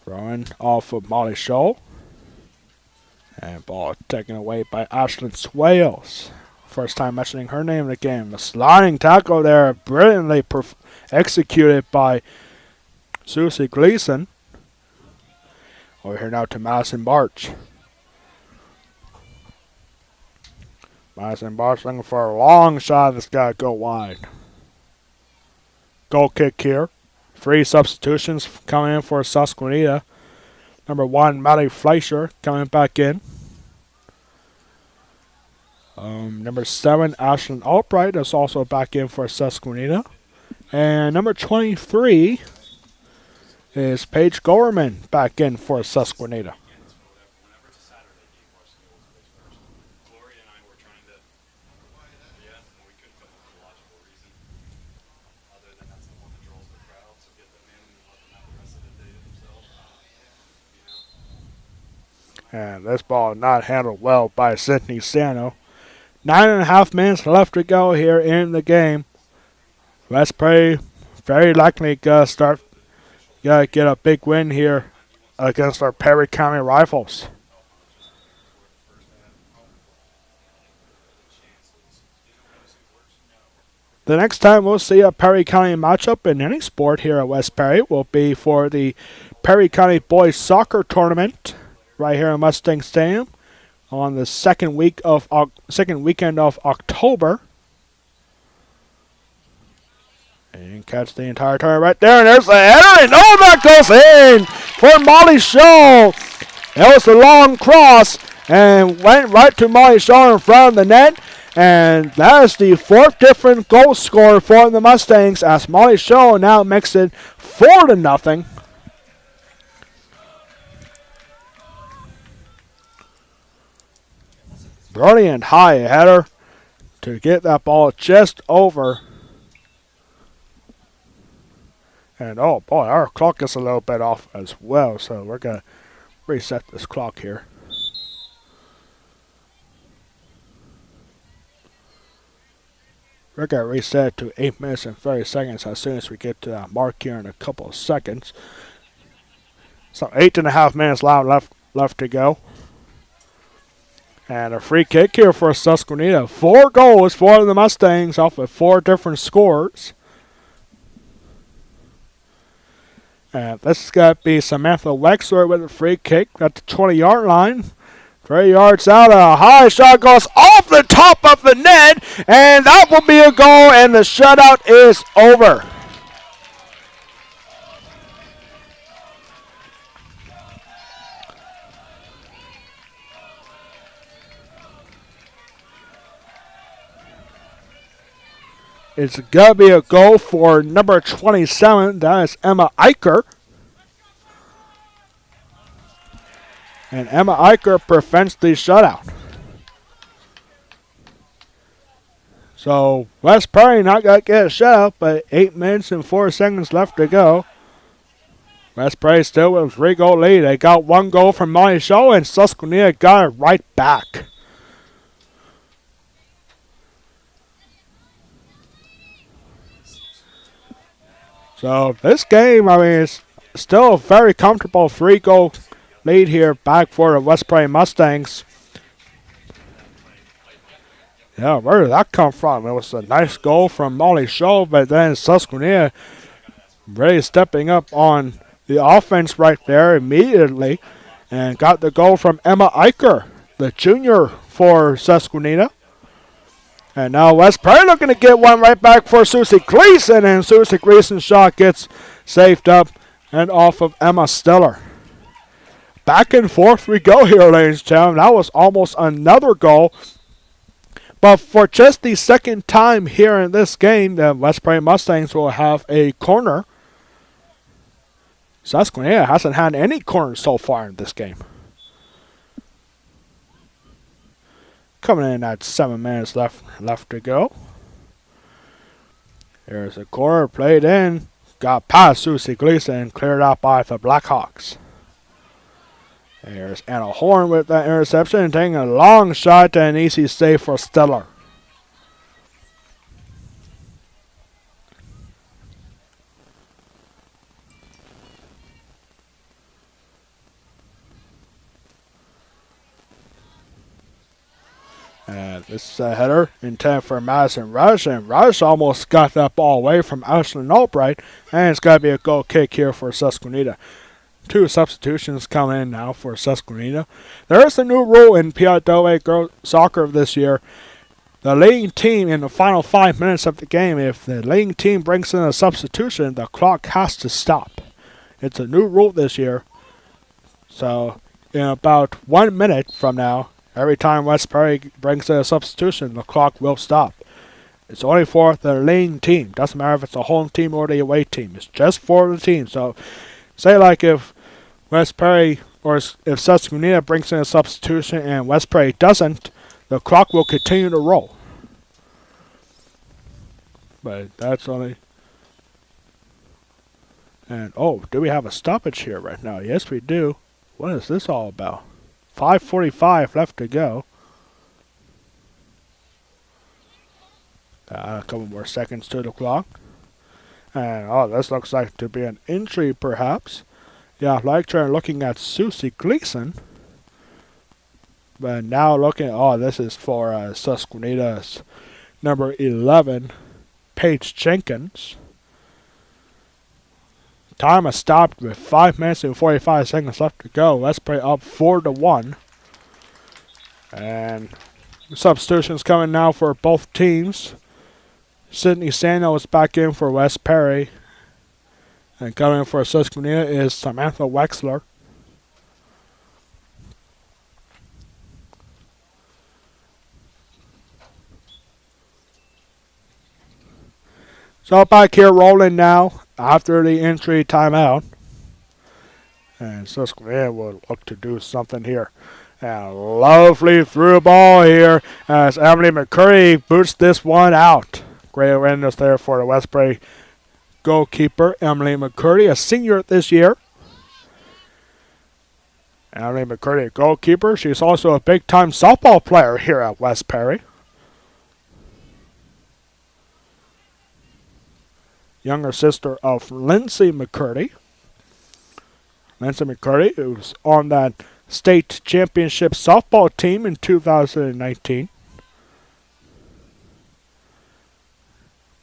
Throwing off of Molly Scholl. And ball taken away by Ashlyn Swales. First time mentioning her name in the game. A sliding tackle there, brilliantly executed by Susie Gleason. Over here now to Madison Barch. Madison Barch looking for a long shot that's got to go wide. Goal kick here. 3 substitutions coming in for Susquenita. Number 1, Maddie Fleischer coming back in. Number 7, Ashlyn Albright is also back in for Susquenita. And number 23 is Paige Gorman back in for Susquenita. And this ball not handled well by Sidney Sano. 9.5 minutes left to go here in the game. West Prairie very likely gonna get a big win here against our Perry County rivals. The next time we'll see a Perry County matchup in any sport here at West Perry will be for the Perry County Boys Soccer Tournament right here in Mustang Stadium on the second weekend of October. And catch the entire turn right there, and there's the header, and oh, that goes in for Molly Shaw. It was a long cross and went right to Molly Shaw in front of the net. And that is the fourth different goal scorer for the Mustangs as Molly Shaw now makes it 4-0. Brilliant high header to get that ball just over. And oh boy, our clock is a little bit off as well, so we're going to reset this clock here. We're going to reset to 8 minutes and 30 seconds as soon as we get to that mark here in a couple of seconds. So 8.5 minutes left to go. And a free kick here for Susquenita. 4 goals for the Mustangs off of 4 different scores. And this is going to be Samantha Wexler with a free kick at the 20-yard line. 3 yards out, a high shot goes off the top of the net, and that will be a goal, and the shutout is over. It's going to be a goal for number 27, that is Emma Eicher. And Emma Eicher prevents the shutout. So West Prairie not going to get a shutout, but 8 minutes and 4 seconds left to go. West Prairie still with a 3-goal lead. They got 1 goal from Molly Shaw, and Susquenita got it right back. So this game, I mean, it's still a very comfortable 3-goal lead here back for the West Prairie Mustangs. Yeah, where did that come from? It was a nice goal from Molly Shaw, but then Susquenita really stepping up on the offense right there immediately and got the goal from Emma Eicher, the junior for Susquenita. And now West Prairie looking to get one right back for Susie Gleason, and Susie Gleason's shot gets saved up and off of Emma Stiller. Back and forth we go here, ladies and gentlemen. That was almost another goal. But for just the second time here in this game, the West Prairie Mustangs will have a corner. Susquenita hasn't had any corners so far in this game. Coming in at 7 minutes left to go. There's a corner played in. Got past Susie Gleason and cleared out by the Blackhawks. There's Anna Horn with that interception and taking a long shot and an easy save for Stiller. And this is a header intended for Madison Rush, and Rush almost got that ball away from Ashlyn Albright, and it's got to be a goal kick here for Susquenita. 2 substitutions coming in now for Susquenita. There is a new rule in PIAA girls soccer this year. The leading team in the final 5 minutes of the game, if the leading team brings in a substitution, the clock has to stop. It's a new rule this year. So in about 1 minute from now, every time West Prairie brings in a substitution, the clock will stop. It's only for the leading team. Doesn't matter if it's a home team or the away team. It's just for the team. So say like if West Prairie or if Susquenita brings in a substitution and West Prairie doesn't, the clock will continue to roll. But that's only... And, oh, do we have a stoppage here right now? Yes, we do. What is this all about? 5:45 left to go. A couple more seconds to the clock. And this looks like to be an injury perhaps. Yeah, like trying looking at Susie Gleason. But now looking, this is for Susquenita's number 11, Paige Jenkins. Time has stopped with 5 minutes and 45 seconds left to go. Westbury up 4-1. And substitutions coming now for both teams. Sydney Sano is back in for West Perry. And coming for Susquenita is Samantha Wexler. So back here rolling now after the injury timeout. And Susquenita will look to do something here. And lovely through ball here as Emily McCurry boots this one out. Great awareness there for the Westbury goalkeeper, Emily McCurry, a senior this year. Emily McCurry, goalkeeper. She's also a big-time softball player here at West Perry. Younger sister of Lindsay McCurdy. Lindsay McCurdy, who was on that state championship softball team in 2019.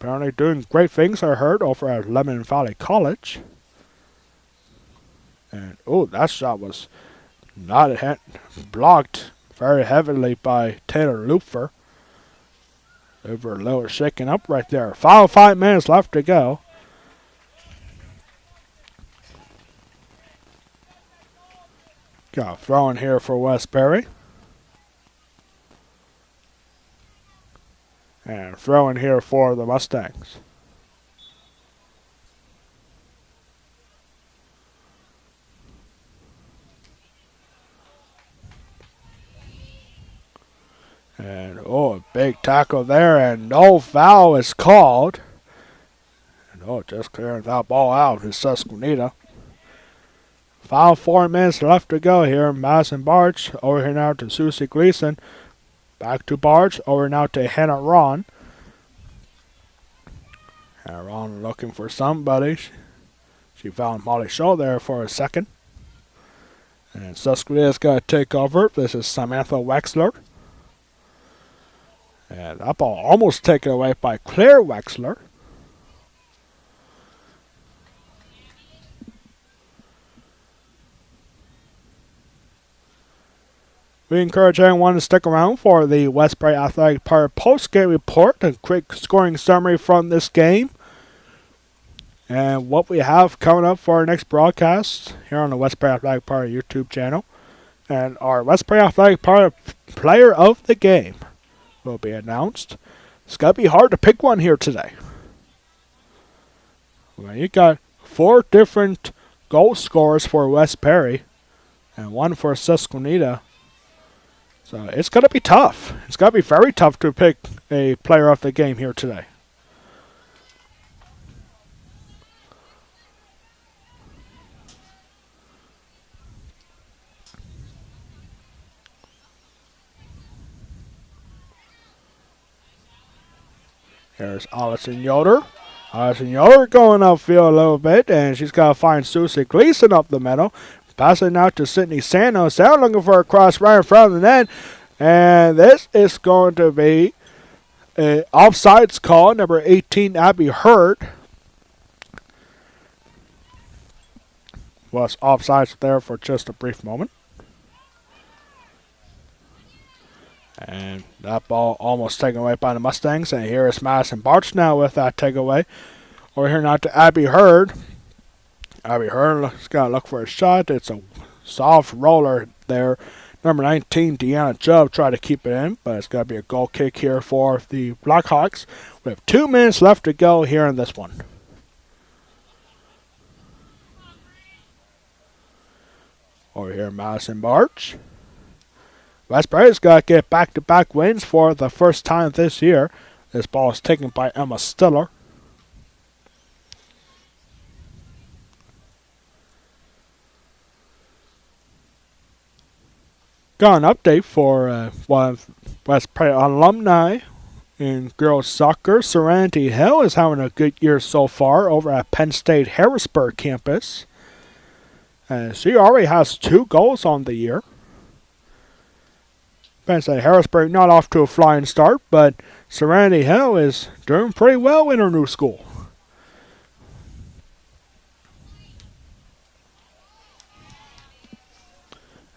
Apparently doing great things, I heard, over at Lemon Valley College. And, that shot was not blocked very heavily by Taylor Lupfer. Over a little shaking up right there. 5 minutes left to go. Got a throw in here for West Perry. And throw in here for the Mustangs. And a big tackle there, and no foul is called. And just clearing that ball out is Susquenita. 4 minutes left to go here. Madison Barge over here now to Susie Gleason. Back to Barge, over now to Hannah Ron. Hannah Ron looking for somebody. She found Molly Shaw there for a second. And Susquenita's got to take over. This is Samantha Wexler. And that ball almost taken away by Claire Wexler. We encourage everyone to stick around for the Westbury Athletic Park post-game report, a quick scoring summary from this game, and what we have coming up for our next broadcast here on the Westbury Athletic Park YouTube channel. And our Westbury Athletic Park player of the game will be announced. It's going to be hard to pick one here today. Well, you got 4 different goal scorers for West Perry and 1 for Susquenita. So it's going to be tough. It's going to be very tough to pick a player of the game here today. Here's Allison Yoder. Allison Yoder going upfield a little bit, and she's got to find Susie Gleason up the middle. Passing out to Sydney Sano. Sano looking for a cross right in front of the net. And this is going to be an offsides call. Number 18, Abby Hurd, was offsides there for just a brief moment. And that ball almost taken away by the Mustangs. And here is Madison Barch now with that takeaway. Over here now to Abby Hurd. Abby Hurd's got to look for a shot. It's a soft roller there. Number 19, Deanna Jubb, tried to keep it in, but it's got to be a goal kick here for the Blackhawks. We have 2 minutes left to go here in this one. Over here, Madison Barch. Westbury's got to get back-to-back wins for the first time this year. This ball is taken by Emma Stiller. Got an update for one of West Prairie alumni in girls soccer. Serenity Hill is having a good year so far over at Penn State Harrisburg campus. She already has 2 goals on the year. Penn State Harrisburg not off to a flying start, but Serenity Hill is doing pretty well in her new school.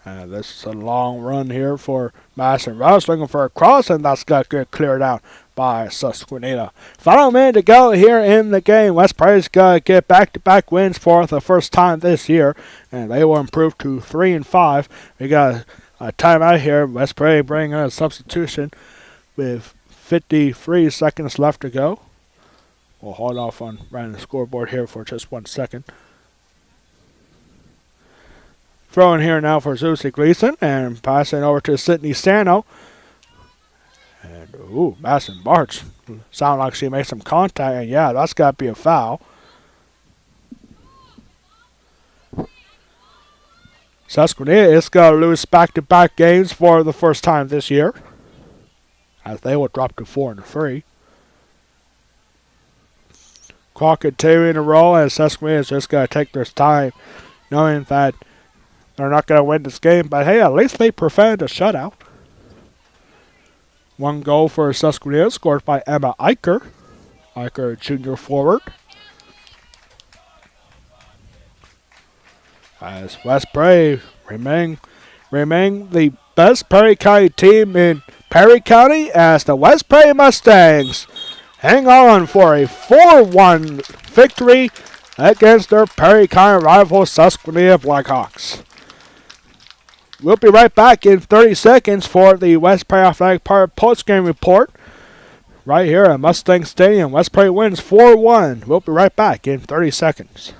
This is a long run here for Madison Rouse, looking for a cross, and that's got to get cleared out by Susquenita. Final minute to go here in the game. West Prairie's got to get back-to-back wins for the first time this year, and they will improve to 3-5. We got a timeout here. West Prairie bringing in a substitution with 53 seconds left to go. We'll hold off on running the scoreboard here for just 1 second. Throwing here now for Susie Gleason and passing over to Sydney Sano. And, Madison March. Sound like she made some contact, and yeah, that's got to be a foul. Susquenita is going to lose back-to-back games for the first time this year, as they will drop to 4-3. Clock continuing to roll, and Susquenita is just going to take their time, knowing that they're not going to win this game, but hey, at least they prevented a shutout. 1 goal for Susquenita, scored by Emma Eicher. Eicher, junior forward. As West Prairie remain the best Perry County team in Perry County, as the West Prairie Mustangs hang on for a 4-1 victory against their Perry County rival Susquenita Blackhawks. We'll be right back in 30 seconds for the West Prairie Athletic Park post-game report. Right here at Mustang Stadium. West Prairie wins 4-1. We'll be right back in 30 seconds.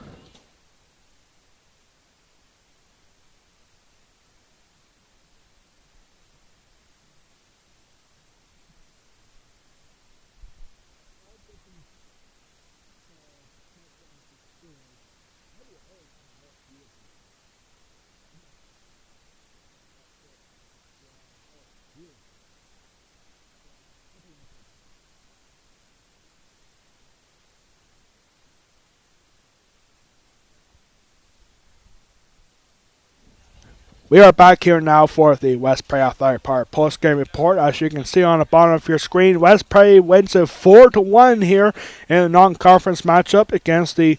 We are back here now for the West Prairie Athletic Park post-game report. As you can see on the bottom of your screen, West Prairie wins it 4-1 here in a non-conference matchup against the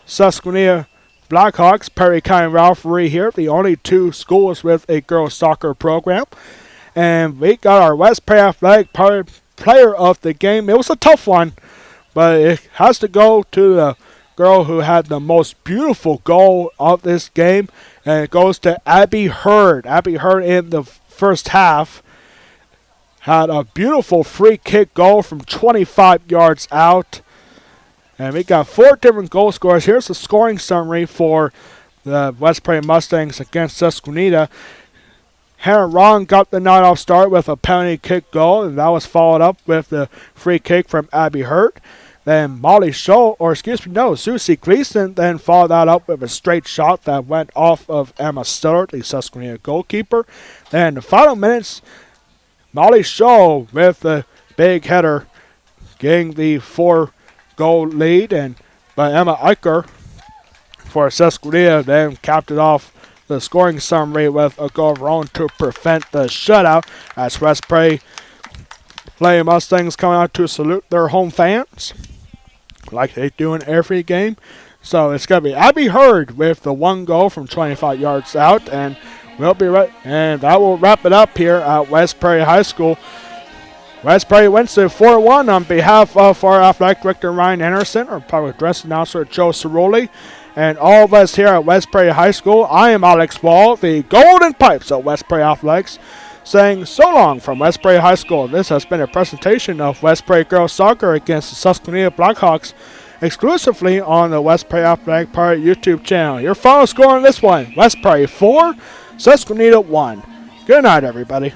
Susquenita Blackhawks. Perry County rivalry here, the only 2 schools with a girls soccer program. And we got our West Prairie Athletic Park player of the game. It was a tough one, but it has to go to the girl who had the most beautiful goal of this game. And it goes to Abby Hurd. Abby Hurd in the first half had a beautiful free kick goal from 25 yards out. And we got 4 different goal scorers. Here's the scoring summary for the West Prairie Mustangs against Susquenita. Hannah Ron got the night-off start with a penalty kick goal, and that was followed up with the free kick from Abby Hurd. Then Susie Gleason then followed that up with a straight shot that went off of Emma Stillard, the Susquenita goalkeeper. Then in the final minutes, Molly Shaw with the big header getting the 4-goal lead, but Emma Eicher for Susquenita then capped it off the scoring summary with a goal of her own to prevent the shutout, as West Prairie Lady Mustangs coming out to salute their home fans like they do in every game. So it's going to be Abby Hurd with the 1 goal from 25 yards out, and we'll be right. And that will wrap it up here at West Prairie High School. West Prairie wins it 4-1 on behalf of our athletic director Ryan Anderson, our public address announcer Joe Cerulli, and all of us here at West Prairie High School. I am Alex Wall, the Golden Pipes of West Prairie Athletics, saying so long from West Prairie High School. This has been a presentation of West Prairie Girls Soccer against the Susquenita Blackhawks, exclusively on the West Prairie Athletic Park YouTube channel. Your final score on this one, West Prairie 4, Susquenita 1. Good night, everybody.